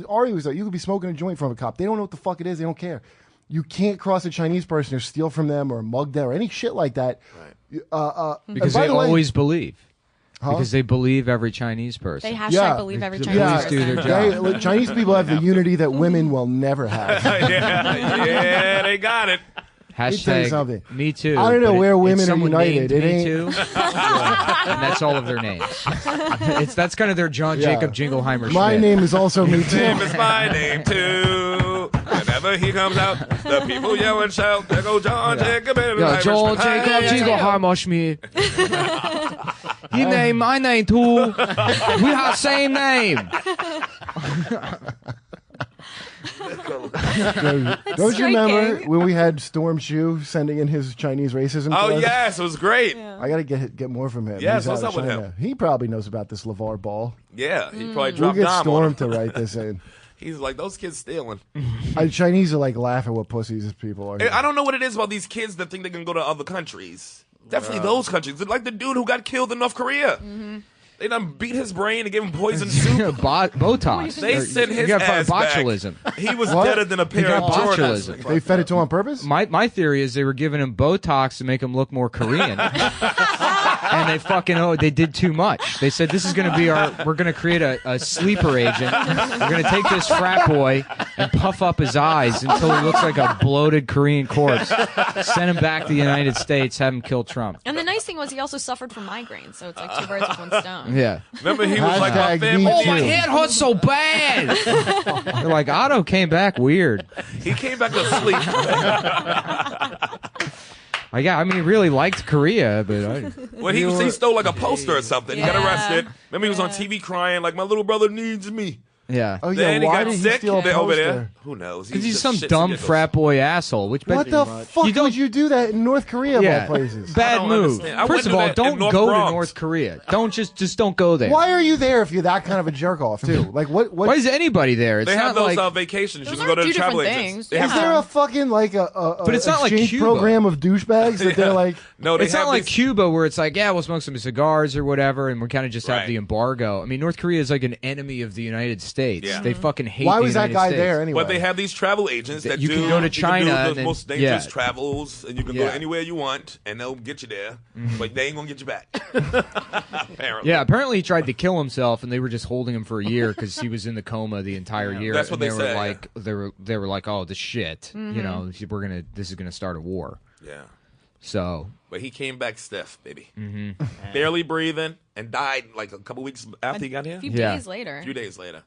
Ari was there. You could be smoking a joint from a cop. They don't know what the fuck it is. They don't care. You can't cross a Chinese person or steal from them or mug them or any shit like that. Right. Because by they the way- always believe. Because they believe every Chinese person. They hashtag Yeah. believe every The Chinese Yeah, police do their person. job. look, Chinese people have the unity that women will never have. yeah, they got it. tell you Hashtag something. me too. I don't know but where it's women are someone united. named It me ain't- too. And that's all of their names. That's kind of their John Yeah. Jacob Jingleheimer. My Schmidt. name is also me too. Name is my name, too. Whenever he comes out, the people yell and shout, there go John Jacob. Yeah, John Jacob Jingleheimer Schmidt. He name my name too. We have same name. Don't you remember when we had Storm Shu sending in his Chinese racism? Oh, to us? yes, it was great. Yeah. I got to get more from him. Yes, He's what's out up of with China. him? He probably knows about this LeVar Ball. Yeah, he probably We'll dropped get dime on Storm him. to write this in. He's like, those kids stealing. Chinese are like laugh at what pussies these people are. I don't know what it is about these kids that think they can go to other countries. Definitely those countries. Like the dude who got killed in North Korea. They done beat his brain and gave him poison soup. Botox. They sent his ass botulism. back. He was What? deader than a He pair of got Jordans. botulism. They fed it to him on purpose? My theory is they were giving him Botox to make him look more Korean. And they they did too much. They said, this is going to be we're going to create a sleeper agent. We're going to take this frat boy and puff up his eyes until he looks like a bloated Korean corpse. Send him back to the United States, have him kill Trump. And the nice thing was he also suffered from migraines, so it's like 2 birds with 1 stone. Yeah. Remember, he was like, my Hashtag family. me Oh, my too. head hurts so bad. They're like, Otto came back weird. He came back to sleep. I mean, he really liked Korea, but Well, he stole like a poster or something. He got Yeah. arrested. Remember, he was on TV crying like, my little brother needs me. yeah. Oh, yeah. Then he Why got did sick. he steal a They're over poster? there. Who knows? Because he's just some shits dumb and giggles. frat boy asshole. Which What the fuck You don't- would you do that in North Korea, of all places? Bad don't move. understand. I First went of to all, that don't in North go Bronx. to North Korea. Don't just don't go there. Why are you there if you're that kind of a jerk off, too? Like, what? Why is anybody there? It's They have not those like vacations. You Those can go to are the two travel different agents. things. They Yeah. Is have there a fucking, like, But it's not like exchange Cuba. program of douchebags that they're like... no, they it's have not like these- Cuba where it's like, yeah, we'll smoke some cigars or whatever, and we kind of just have Right. the embargo. I mean, North Korea is like an enemy of the United States. Yeah. They fucking hate Why the was that United guy States. there anyway? But they have these travel agents that You do. can go to China You can do and the then- most dangerous yeah. travels, and you can go Yeah. anywhere you want, and they'll get you there. But they ain't gonna get you back. Apparently. Yeah, apparently he tried to kill himself, and they were just holding him for a year because he was in the coma the entire year. That's what and they were said, like. They were like, oh, the shit. You know, this is gonna start a war. Yeah. So But he came back stiff, baby. Barely breathing, and died like a couple weeks after he got here. A few Yeah. days later. A few days later.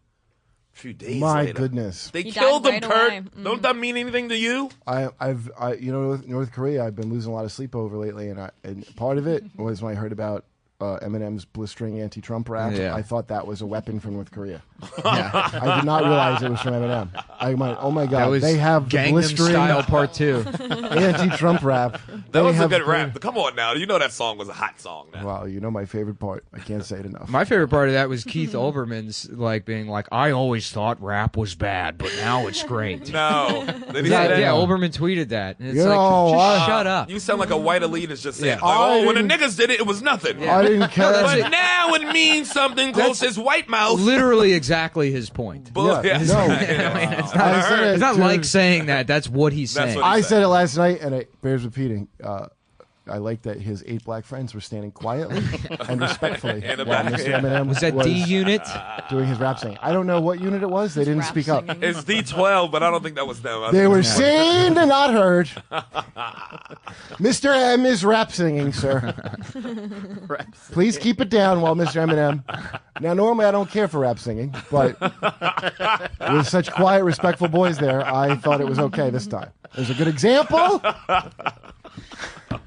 My later. goodness. They He killed died him, right Kurt. away. Don't that mean anything to you? North Korea, I've been losing a lot of sleep over lately, and part of it was when I heard about Eminem's blistering anti-Trump rap. Yeah. I thought that was a weapon from North Korea. I did not realize it was from Eminem. I went, oh my that god, was they have the Gangnam blistering Style Part 2. anti-Trump rap. That They was a have good the- rap. Come on now. You know that song was a hot song now. Wow, you know my favorite part. I can't say it enough. My favorite part of that was Keith Olbermann's like being like, I always thought rap was bad, but now it's great. No. Did he say Yeah, that? Olbermann tweeted that. And it's You like, know, just I- shut up. You sound like a white elitist just saying, Yeah. like, oh, I when the didn't- niggas did it, it was nothing. I didn't care. But now it means something close to his white mouth. Literally exactly his point. Bull- Yeah, yes. no. It's not, I said it's not to- like saying that. That's what he's That's saying. what I said it last night, and it bears repeating. I like that his 8 black friends were standing quietly and respectfully In the while back. Mr. Eminem was that D Unit? doing his rap singing. I don't know what unit it was. They didn't Rap speak up. singing. It's D12, but I don't think that was them. I They think were it was- seen and not heard. Mr. M is rap singing, sir. Please keep it down while Mr. Eminem. Now, normally I don't care for rap singing, but with such quiet, respectful boys there, I thought it was okay this time. There's a good example.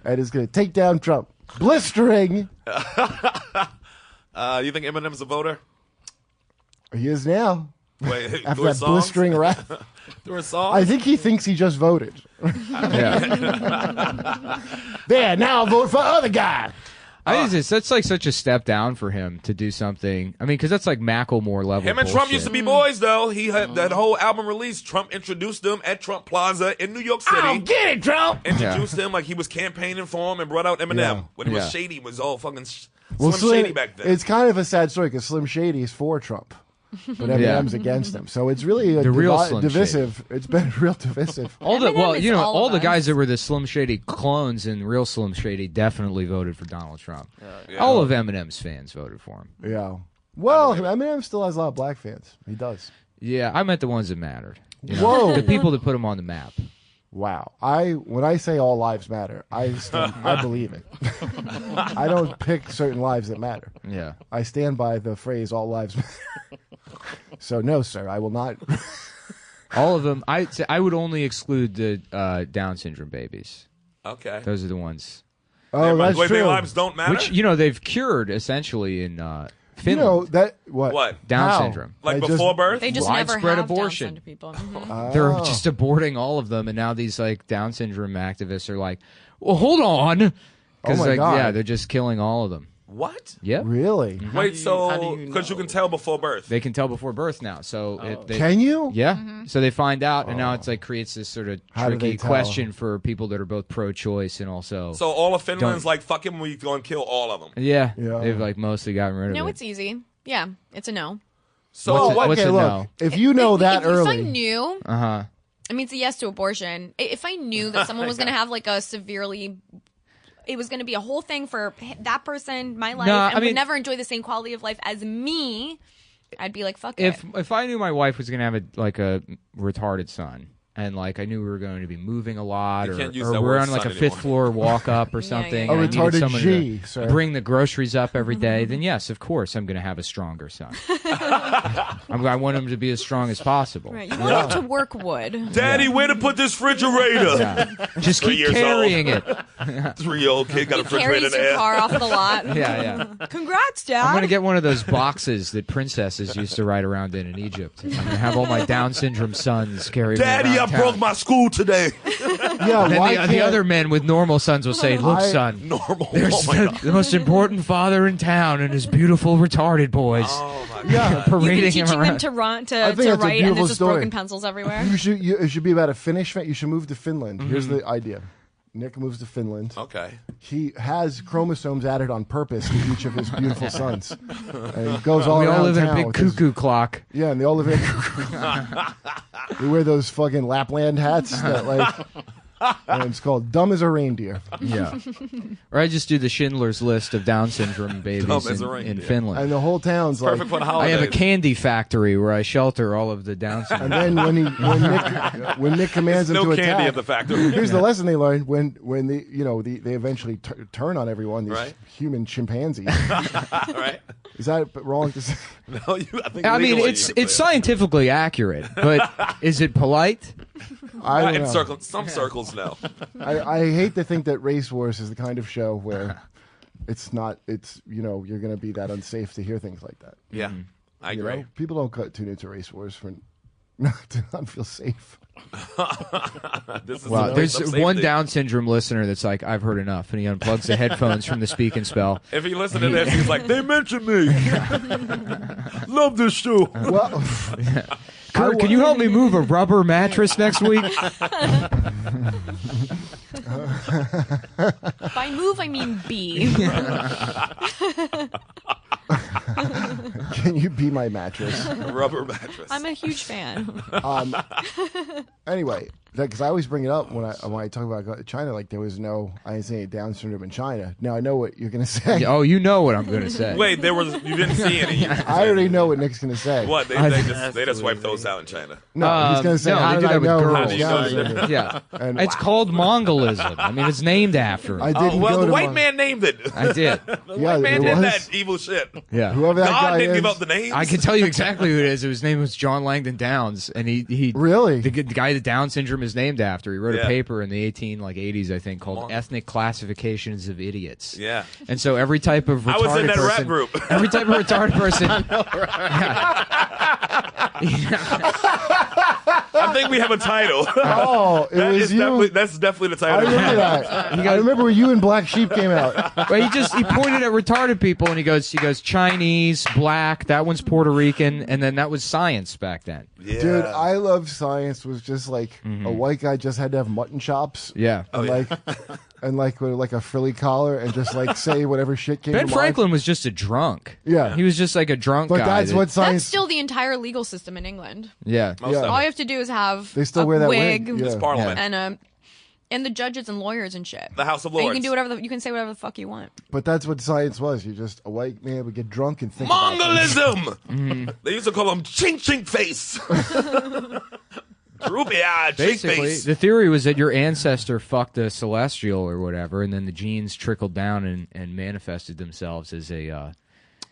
And it's going to take down Trump. Blistering. You think Eminem's a voter? He is now. Wait, After through that his songs? blistering rap. Through his songs? I think he thinks he just voted. Yeah. There, now I'll vote for other guy. I think that's like such a step down for him to do something. I mean, because that's like Macklemore level. Him and bullshit. Trump used to be boys, though. He had that whole album release. Trump introduced him at Trump Plaza in New York City. Get it, Trump. Introduced him like he was campaigning for him and brought out Eminem. Yeah. When he Yeah. was shady, it was all fucking Well, Slim Shady back then. It's kind of a sad story because Slim Shady is for Trump, but Eminem's against him. So it's really a The real Slim divisive. It's been real divisive. All the Eminem is all all of the us. guys that were the Slim Shady clones and real Slim Shady definitely voted for Donald Trump. Yeah. All of Eminem's fans voted for him. Yeah. Well, Eminem still has a lot of black fans. He does. Yeah, I meant the ones that mattered. You know, Whoa. the people that put him on the map. Wow. When I say all lives matter, I believe it. I don't pick certain lives that matter. Yeah. I stand by the phrase all lives matter. So no, sir, I will not. All of them. I would only exclude the Down syndrome babies. Okay. Those are the ones. Oh, that's Wait, their true. lives don't matter? Which they've cured essentially in Finland. What? Down How? syndrome. Like before birth? They just never Widespread have abortion. Down syndrome people. Mhm. They're just aborting all of them, and now these like Down syndrome activists are like, well, hold on, because my God. they're just killing all of them. What? Yep. Really? Wait, so how do you because you know? can tell before birth. They can tell before birth now. So Can you? Yeah. So they find out, and now it's like creates this sort of How do they tricky tell? question for people that are both pro-choice and also. So all of Finland's like, fuck him, we going to kill all of them. Yeah. Yeah. They've like mostly gotten rid of No, it. it's easy. Yeah, it's a no. So What's okay, a look. no? If you know that if I early, knew, Uh-huh. I mean, it's a yes to abortion. If I knew that someone was going to have like a severely, it was going to be a whole thing for that person, my life, and would never enjoy the same quality of life as me, I'd be like, fuck it. If I knew my wife was going to have a retarded son, and like I knew we were going to be moving a lot, You or can't use or that we're word on like a son fifth anymore. floor walk up or Yeah, something, yeah, and yeah. I needed A retarded someone G, to sir. bring the groceries up every day, then yes, of course I'm going to have a stronger son. I want him to be as strong as possible. Right, you want him to work wood. Daddy, where to put this refrigerator? Yeah. Just 3 keep years carrying old. it. 3-year-old kid got a refrigerator Carries in your there. car off the lot. Yeah. Congrats, Dad. I'm going to get one of those boxes that princesses used to ride around in Egypt. I'm going to have all my Down syndrome sons carry Daddy, me I around town. broke my school today. yeah, And why then the other men with normal sons will say, look, son, Normal. there's Oh my God. the most important father in town and his beautiful retarded boys. Oh my Yeah. God. You've been parading him teaching them around. to run, I to think that's a write, and beautiful there's just story. broken pencils everywhere. it should be about a Finnish. You should move to Finland. Here's the idea. Nick moves to Finland. Okay. He has chromosomes added on purpose to each of his beautiful sons, and he goes all We around all live in a town big with his- cuckoo clock. Yeah, and they all live in. They wear those fucking Lapland hats that like. And it's called "Dumb as a Reindeer." Yeah. Or I just do the Schindler's List of Down syndrome babies Dumb as a in reindeer. Finland. And the whole town's like. Perfect for the I holidays. have a candy factory where I shelter all of the Down syndrome. And then when Nick commands him no to candy attack, at the factory. here's the lesson they learned when they they eventually turn on everyone. These Right. human chimpanzees. right? Is that wrong to say? No, I think I mean, legally it's you can say scientifically accurate, but is it polite? I don't it. In know. some circles, no. I hate to think that Race Wars is the kind of show where it's not. It's you're going to be that unsafe to hear things like that. Yeah, I You agree. know? People don't tune into Race Wars for not to not feel safe. This is Wow, some there's safety. one Down syndrome listener that's like, I've heard enough, and he unplugs the headphones from the speak and spell. If you listen to this, he's like, they mentioned me. Love this show. Well, Kurt, can you help me move a rubber mattress next week? By move, I mean be. can you be my mattress? Rubber mattress. I'm a huge fan. Anyway, because I always bring it up when I talk about China, like I didn't say Down syndrome in China. Now I know what you're going to say. Oh, you know what I'm going to say. Wait, you didn't see any. I already know what Nick's going to say. What? They just wiped those out in China. No, he's going to say, no, how they did do I that with know? girls. How do you know Down that? syndrome? Yeah. And It's called Mongolism. I mean, it's named after him. I didn't Well, go the to white Mon- man named it. I did. The Yeah, white man it did was. that evil shit. Yeah. Whoever that God guy didn't is. give up the names. I can tell you exactly who it is. His name was John Langdon Downs, and he Really? the guy that Down syndrome is named after. He wrote Yeah. a paper in the 80s, I think, called "Ethnic Classifications of Idiots." Yeah. And so every type of retarded I was in that person, rap group. every type of retarded person. I think we have a title. Oh, it That was is you. that's definitely the I title. remember that. I remember when you and Black Sheep came out. But he pointed at retarded people and he goes Chinese, black, that one's Puerto Rican, and then that was science back then. Yeah. Dude, I love science was just like a white guy just had to have mutton chops. Yeah. And with a frilly collar and just like say whatever shit came Ben to Franklin mind. was just a drunk. Yeah. He was just like a drunk But guy. that's what That's science. still the entire legal system in England. Yeah. Most of Yeah. All it. you have to do is have They still a wear that wig, wig. Yeah. It's Parliament. and the judges and lawyers and shit. The House of And Lords. you can do whatever you can say whatever the fuck you want. But that's what science was. You just a white man would get drunk and think about things. Mongolism. They used to call him chink chink face. Droopy eye, chink Basically, face. the theory was that your ancestor fucked a celestial or whatever, and then the genes trickled down and manifested themselves as A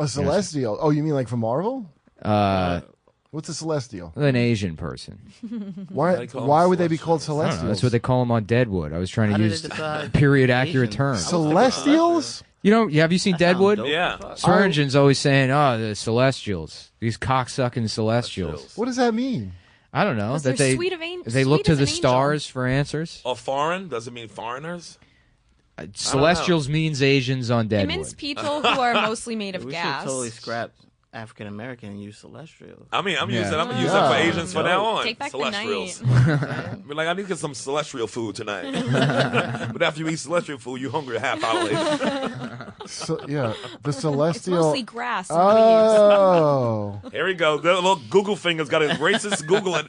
celestial. Oh, you mean like from Marvel? What's a celestial? an Asian person. Why? They call Why them would they be called I don't know, celestials? that's what they call them on Deadwood. I was trying How to did use they decide period accurate Asian? terms. Celestials? You know, have you seen Deadwood? Yeah. Swearengen's always saying, "Oh, the Celestials, these cocksucking Celestials." What does that mean? I don't know. That they look to the stars for answers. Or foreign? Does it mean foreigners? Celestials means Asians on Deadwood. It means people who are mostly made of gas. We should totally scrap African American and use Celestials. I mean, I'm using that for Asians from now on. Take back Celestials. the night. Be like, I need to get some celestial food tonight. But after you eat celestial food, you're hungry a half hour later. The celestial. It's mostly grass. Oh. Here we go. The little Google finger's got his racist Google it.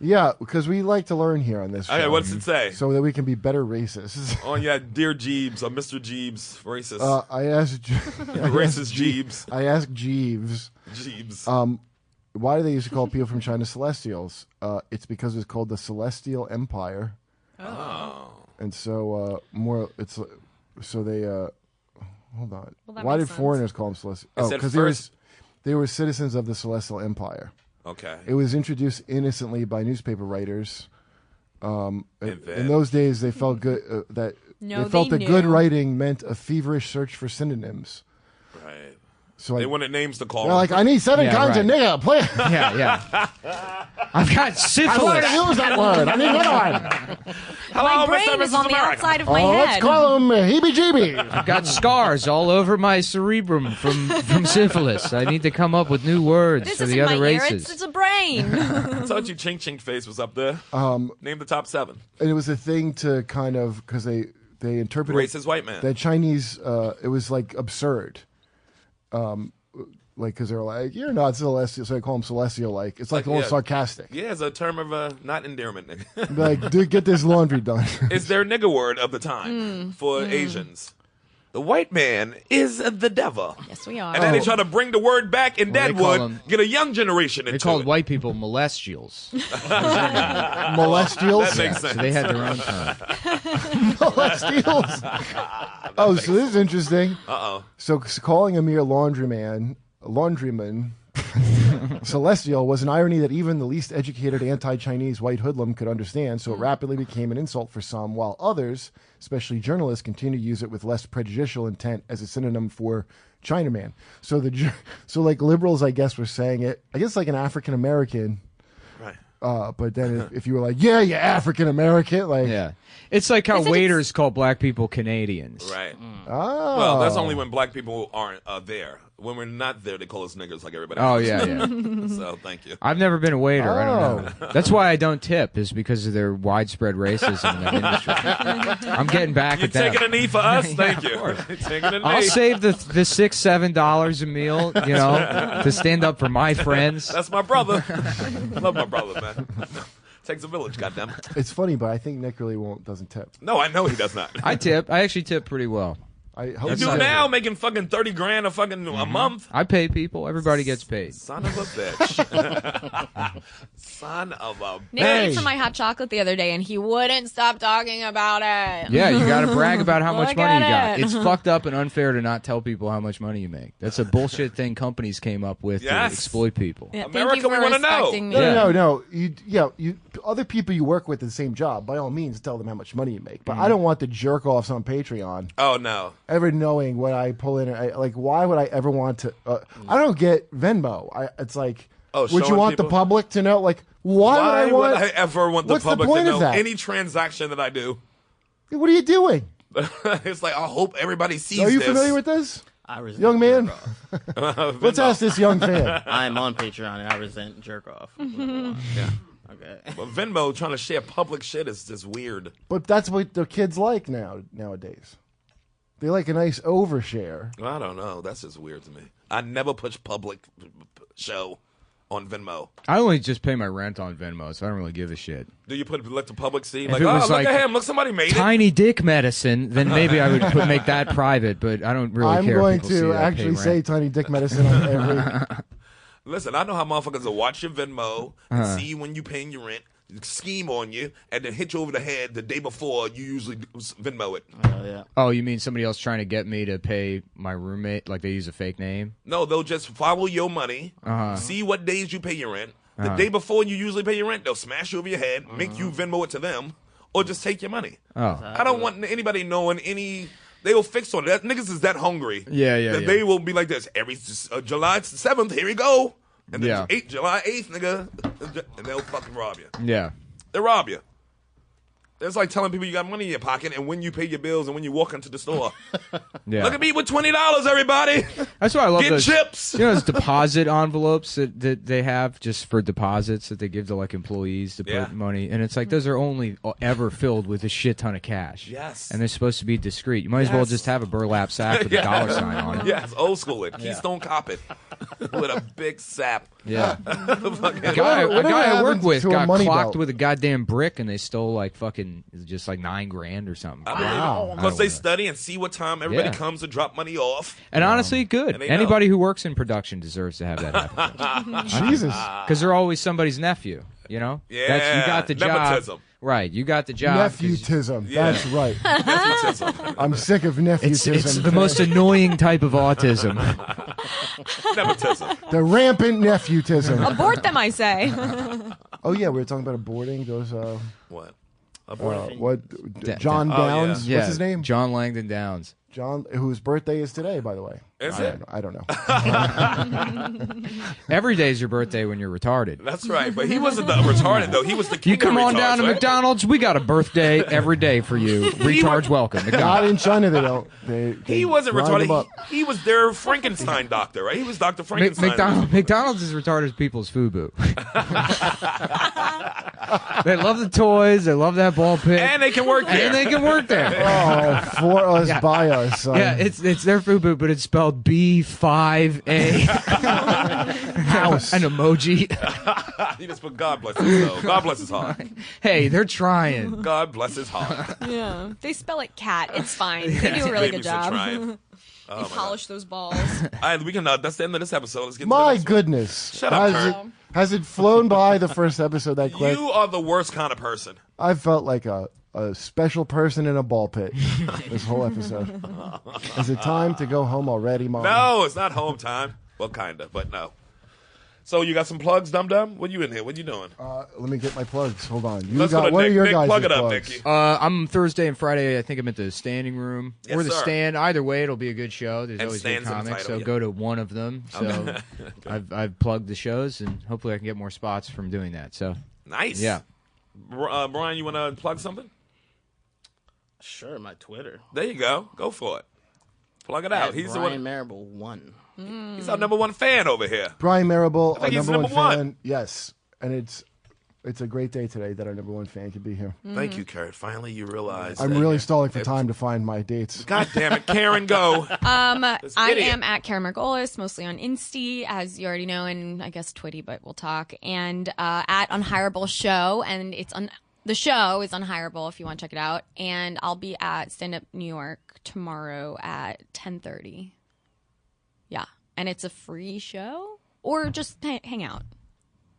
Yeah, because we like to learn here on this show. Okay, what does it say? So that we can be better racists. Oh, yeah, dear Jeeves, or Mr. Jeeves, racist. I asked racist Jeeves. I asked Jeeves. Jeeves. Why do they used to call people from China Celestials? It's because it's called the Celestial Empire. Oh. And so they hold on. Well, why did makes sense. foreigners call them Celestial? Oh, because they were citizens of the Celestial Empire. Okay. It was introduced innocently by newspaper writers. In those days, they felt good that good writing meant a feverish search for synonyms. Right. So they wanted names to call. They're like, I need 7 kinds of nigga. Play. Yeah. I've got syphilis. I want to use that word. I need another one. My brain is on the outside of my head. Let's call him heebie-jeebies. I've got scars all over my cerebrum from syphilis. I need to come up with new words for the other races. It's a brain. I told you Ching Ching Face was up there. Name the top 7. And it was a thing to kind of, because they interpreted racist white man. The Chinese, it was like absurd. Like, because they're like, you're not celestial, so I call them celestial. Like, it's like a little sarcastic. Yeah, it's a term of not endearment, nigga. Like, dude, get this laundry done. It's their nigga word of the time for Asians. The white man is the devil. Yes, we are. And then they try to bring the word back in Deadwood, get a young generation into it. They called white people molestials. Molestials? That makes sense. So they had their own term. Molestials. So this is interesting. Uh-oh. So calling a mere laundryman, celestial was an irony that even the least educated anti-Chinese white hoodlum could understand, so it rapidly became an insult for some, while others, especially journalists, continue to use it with less prejudicial intent as a synonym for Chinaman. So like liberals, I guess, were saying it, I guess like an African American. Right. But then if you were like, yeah, you're African American, like, yeah, it's like how waiters call black people Canadians. Right. Oh. Well, that's only when black people aren't there. When we're not there, they call us niggers like everybody else. Oh, yeah. So, thank you. I've never been a waiter. I don't know. That's why I don't tip, is because of their widespread racism in that industry. I'm getting back at that. You're taking a knee for us? Thank you. You're taking a knee. I'll save the $6-7 a meal, to stand up for my friends. That's my brother. Love my brother, man. Takes a village, goddammit. It's funny, but I think Nick really doesn't tip. No, I know he does not. I tip. I actually tip pretty well. I hope you do now, making fucking $30,000 a fucking a month. I pay people. Everybody gets paid. Son of a bitch. Son of a bitch. Nick ate some of my hot chocolate the other day, and he wouldn't stop talking about it. Yeah, you got to brag about how much money you got. it. It's fucked up and unfair to not tell people how much money you make. That's a bullshit thing companies came up with to exploit people. Yeah, America, thank you we for wanna know. respecting me. No. You other people you work with in the same job, by all means, tell them how much money you make. But I don't want the jerk offs on Patreon Oh, no. ever knowing what I pull in. Why would I ever want to? I don't get Venmo. It's like, would you showing want the people? public to know? Like, why would I ever want the what's the public point to of know that? any transaction that I do? What are you doing? It's like, I hope everybody sees Are you this. familiar with this, I resent young man? Venmo. Let's ask this young fan. I am on Patreon and I resent jerk off. Yeah. Okay. But Venmo trying to share public shit is just weird. But that's what the kids like nowadays. They like a nice overshare. I don't know. That's just weird to me. I never push public show on Venmo. I only just pay my rent on Venmo, so I don't really give a shit. Do you let the public see? If Like, it oh, was look like at him. Look, somebody made it. Tiny dick medicine, then maybe I would make that private, but I don't really I'm care. going if people see to that I pay actually say rent. tiny dick medicine on every. Listen, I know how motherfuckers will watch your Venmo and see when you paying your rent, scheme on you, and then hit you over the head the day before you usually Venmo it. Yeah. Oh, you mean somebody else trying to get me to pay my roommate? Like they use a fake name? No, they'll just follow your money, see what days you pay your rent. The day before you usually pay your rent, they'll smash you over your head, make you Venmo it to them, or just take your money. Oh. I don't want anybody knowing any They will fix on it. That niggas is that hungry. Yeah. They will be like this. Every July 7th, here we go. And then July 8th, nigga. And they'll fucking rob you. Yeah. They'll rob you. It's like telling people you got money in your pocket and when you pay your bills and when you walk into the store. Yeah. Look at me with $20, everybody. That's why I love Get those chips. You know those deposit envelopes that they have just for deposits that they give to like employees to put money, and it's like those are only ever filled with a shit ton of cash. Yes. And they're supposed to be discreet. You might as well just have a burlap sack with a dollar sign on it. Yes, old school it. Keystone Cop it. With a big sap. Yeah. A guy I work with got clocked belt? with a goddamn brick, and they stole like fucking just like $9,000 or something. Wow. Because they study and see what time everybody comes to drop money off. And honestly, good. And Anybody who works in production deserves to have that happen. Jesus. Because they're always somebody's nephew, you know? Yeah. You got the job. Nepotism. Right, you got the job. Nephewtism. Yeah. That's right. Nepotism. I'm sick of nephewtism. It's the most annoying type of autism. Nepotism. The rampant nephewtism. Abort them, I say. Oh yeah, we were talking about aborting those. What? John Downs. Yeah, What's his name? John Langdon Downs. John, whose birthday is today, by the way. Is it? I don't know. Every day is your birthday when you're retarded. That's right. But he wasn't the retarded, though. He was the king You come of on retards, down to right? McDonald's. We got a birthday every day for you. Retards welcome. Not McDonald's. in China, they don't. He wasn't grind them up. retarded. He was their Frankenstein doctor, right? He was Dr. Frankenstein. McDonald's is retarded as people's FUBU. They love the toys. They love that ball pit. And they can work there. And they can work there. Oh, for us, by us. Son. Yeah, it's their FUBU, but it's spelled B5A. House. An emoji. He just put God bless his soul. God bless his heart. Hey, they're trying. God bless his heart. Yeah. They spell it cat. It's fine. They do a really good Babies are job. trying. They polish those balls. All right, we can. That's the end of this episode. Let's get to the My next one. goodness. Shut up, Kurt. Has it flown by the first episode that quick? You are the worst kind of person. I felt like a special person in a ball pit this whole episode. Is it time to go home already, Mom? No, it's not home time. Well, kind of, but no. So you got some plugs, Dum Dum? What you in here? What you doing? Let me get my plugs. Hold on. Let's go to what Nick. are your Nick, guys' plug it up, plugs? Nicky. I'm Thursday and Friday. I think I'm at the Standing Room Yes, or the sir. Stand. Either way, it'll be a good show. There's And always good Stand's in the comics, title, so yeah. go to one of them. So I've plugged the shows, and hopefully I can get more spots from doing that. So Nice. yeah. Brian, you want to plug something? Sure, my Twitter. There you go. Go for it. Plug it out. At He's Brian the one. Marable 1. He's our number one fan over here. Brian Marable, I our think he's number number one one. fan. Yes. And it's a great day today that our number one fan could be here. Thank you, Kurt. Finally, you realize. I'm that- really stalling for time to find my dates. God damn it, Karen, go. I idiot. am at Karen Margolis, mostly on Insta, as you already know, and I guess Twitty, but we'll talk. And at Unhireable Show, and the show is Unhireable if you want to check it out. And I'll be at Stand Up New York tomorrow at 10:30. Yeah, and it's a free show, or just hang out.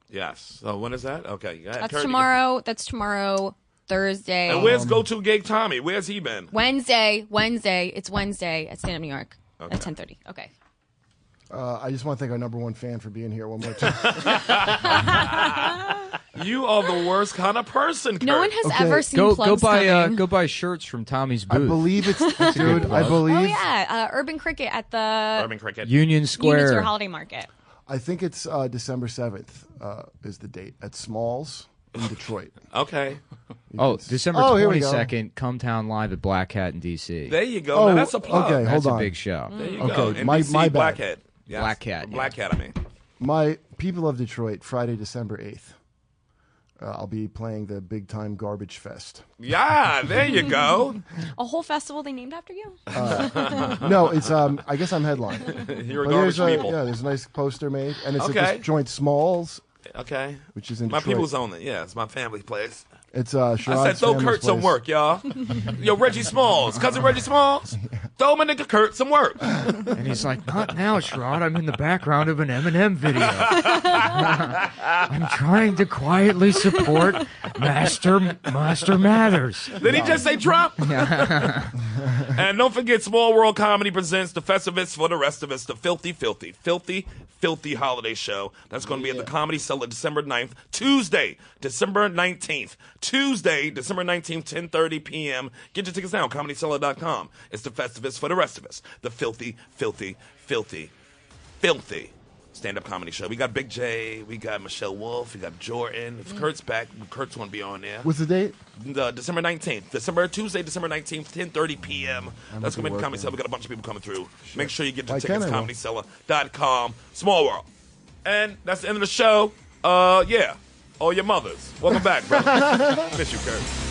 Yes. So when is that? Okay. Go ahead, That's Kurt, tomorrow. That's tomorrow, Thursday. And where's Go-To Gig Tommy? Where's he been? Wednesday. It's Wednesday at Stand Up New York at 10:30. Okay. I just want to thank our number one fan for being here one more time. You are the worst kind of person, Kurt. No one has Okay. ever seen Go plugs coming. buy shirts from Tommy's I booth. believe it's, dude, I believe, Oh yeah, Urban Cricket at the Urban Cricket. Union Square. Unity Holiday Market. I think it's December 7th is the date at Smalls in Detroit. Okay. Oh, December Oh, here we go. 22nd, Cumtown Live at Black Hat in D.C. There you go. Oh, Now, that's a plug. okay. That's Hold a on. big show. There you Okay, go. my NBC, bad. Blackhead. Yes. Black Cat, yeah. Black Cat, I mean. My people of Detroit, Friday, December 8th. I'll be playing the Big Time Garbage Fest. Yeah, there you go. A whole festival they named after you? No, it's I guess I'm headline. You're But garbage there's people. there's a nice poster made, and it's Okay. at this joint Smalls, Okay. which is in My Detroit. people's own it. Yeah, it's my family place. It's I Sherrod's said, throw family's Kurt some place. work, y'all. Yo, Reggie Smalls. Cousin Reggie Smalls. Throw my nigga Kurt some work. And he's like, not now, Sherrod. I'm in the background of an Eminem video. I'm trying to quietly support Master Matters. Did he just say Trump? And And don't forget, Small World Comedy presents the Festivus for the rest of us, the filthy holiday show. That's going to be at the Comedy Cellar December 9th, Tuesday, December 19th. Tuesday, December 19th, 10:30 p.m. Get your tickets now, comedycellar.com. It's the Festivus for the rest of us, the filthy stand-up comedy show. We got Big J, we got Michelle Wolf, we got Jordan. If Kurt's back, Kurt's going to be on there. What's the date? December 19th. Tuesday, December 19th, 10:30 p.m. That's going to be the Comedy Cellar. We got a bunch of people coming through. Make sure you get your tickets, comedycellar.com. Small World. And that's the end of the show. All your mothers. Welcome back, brother. Miss you, Kurt.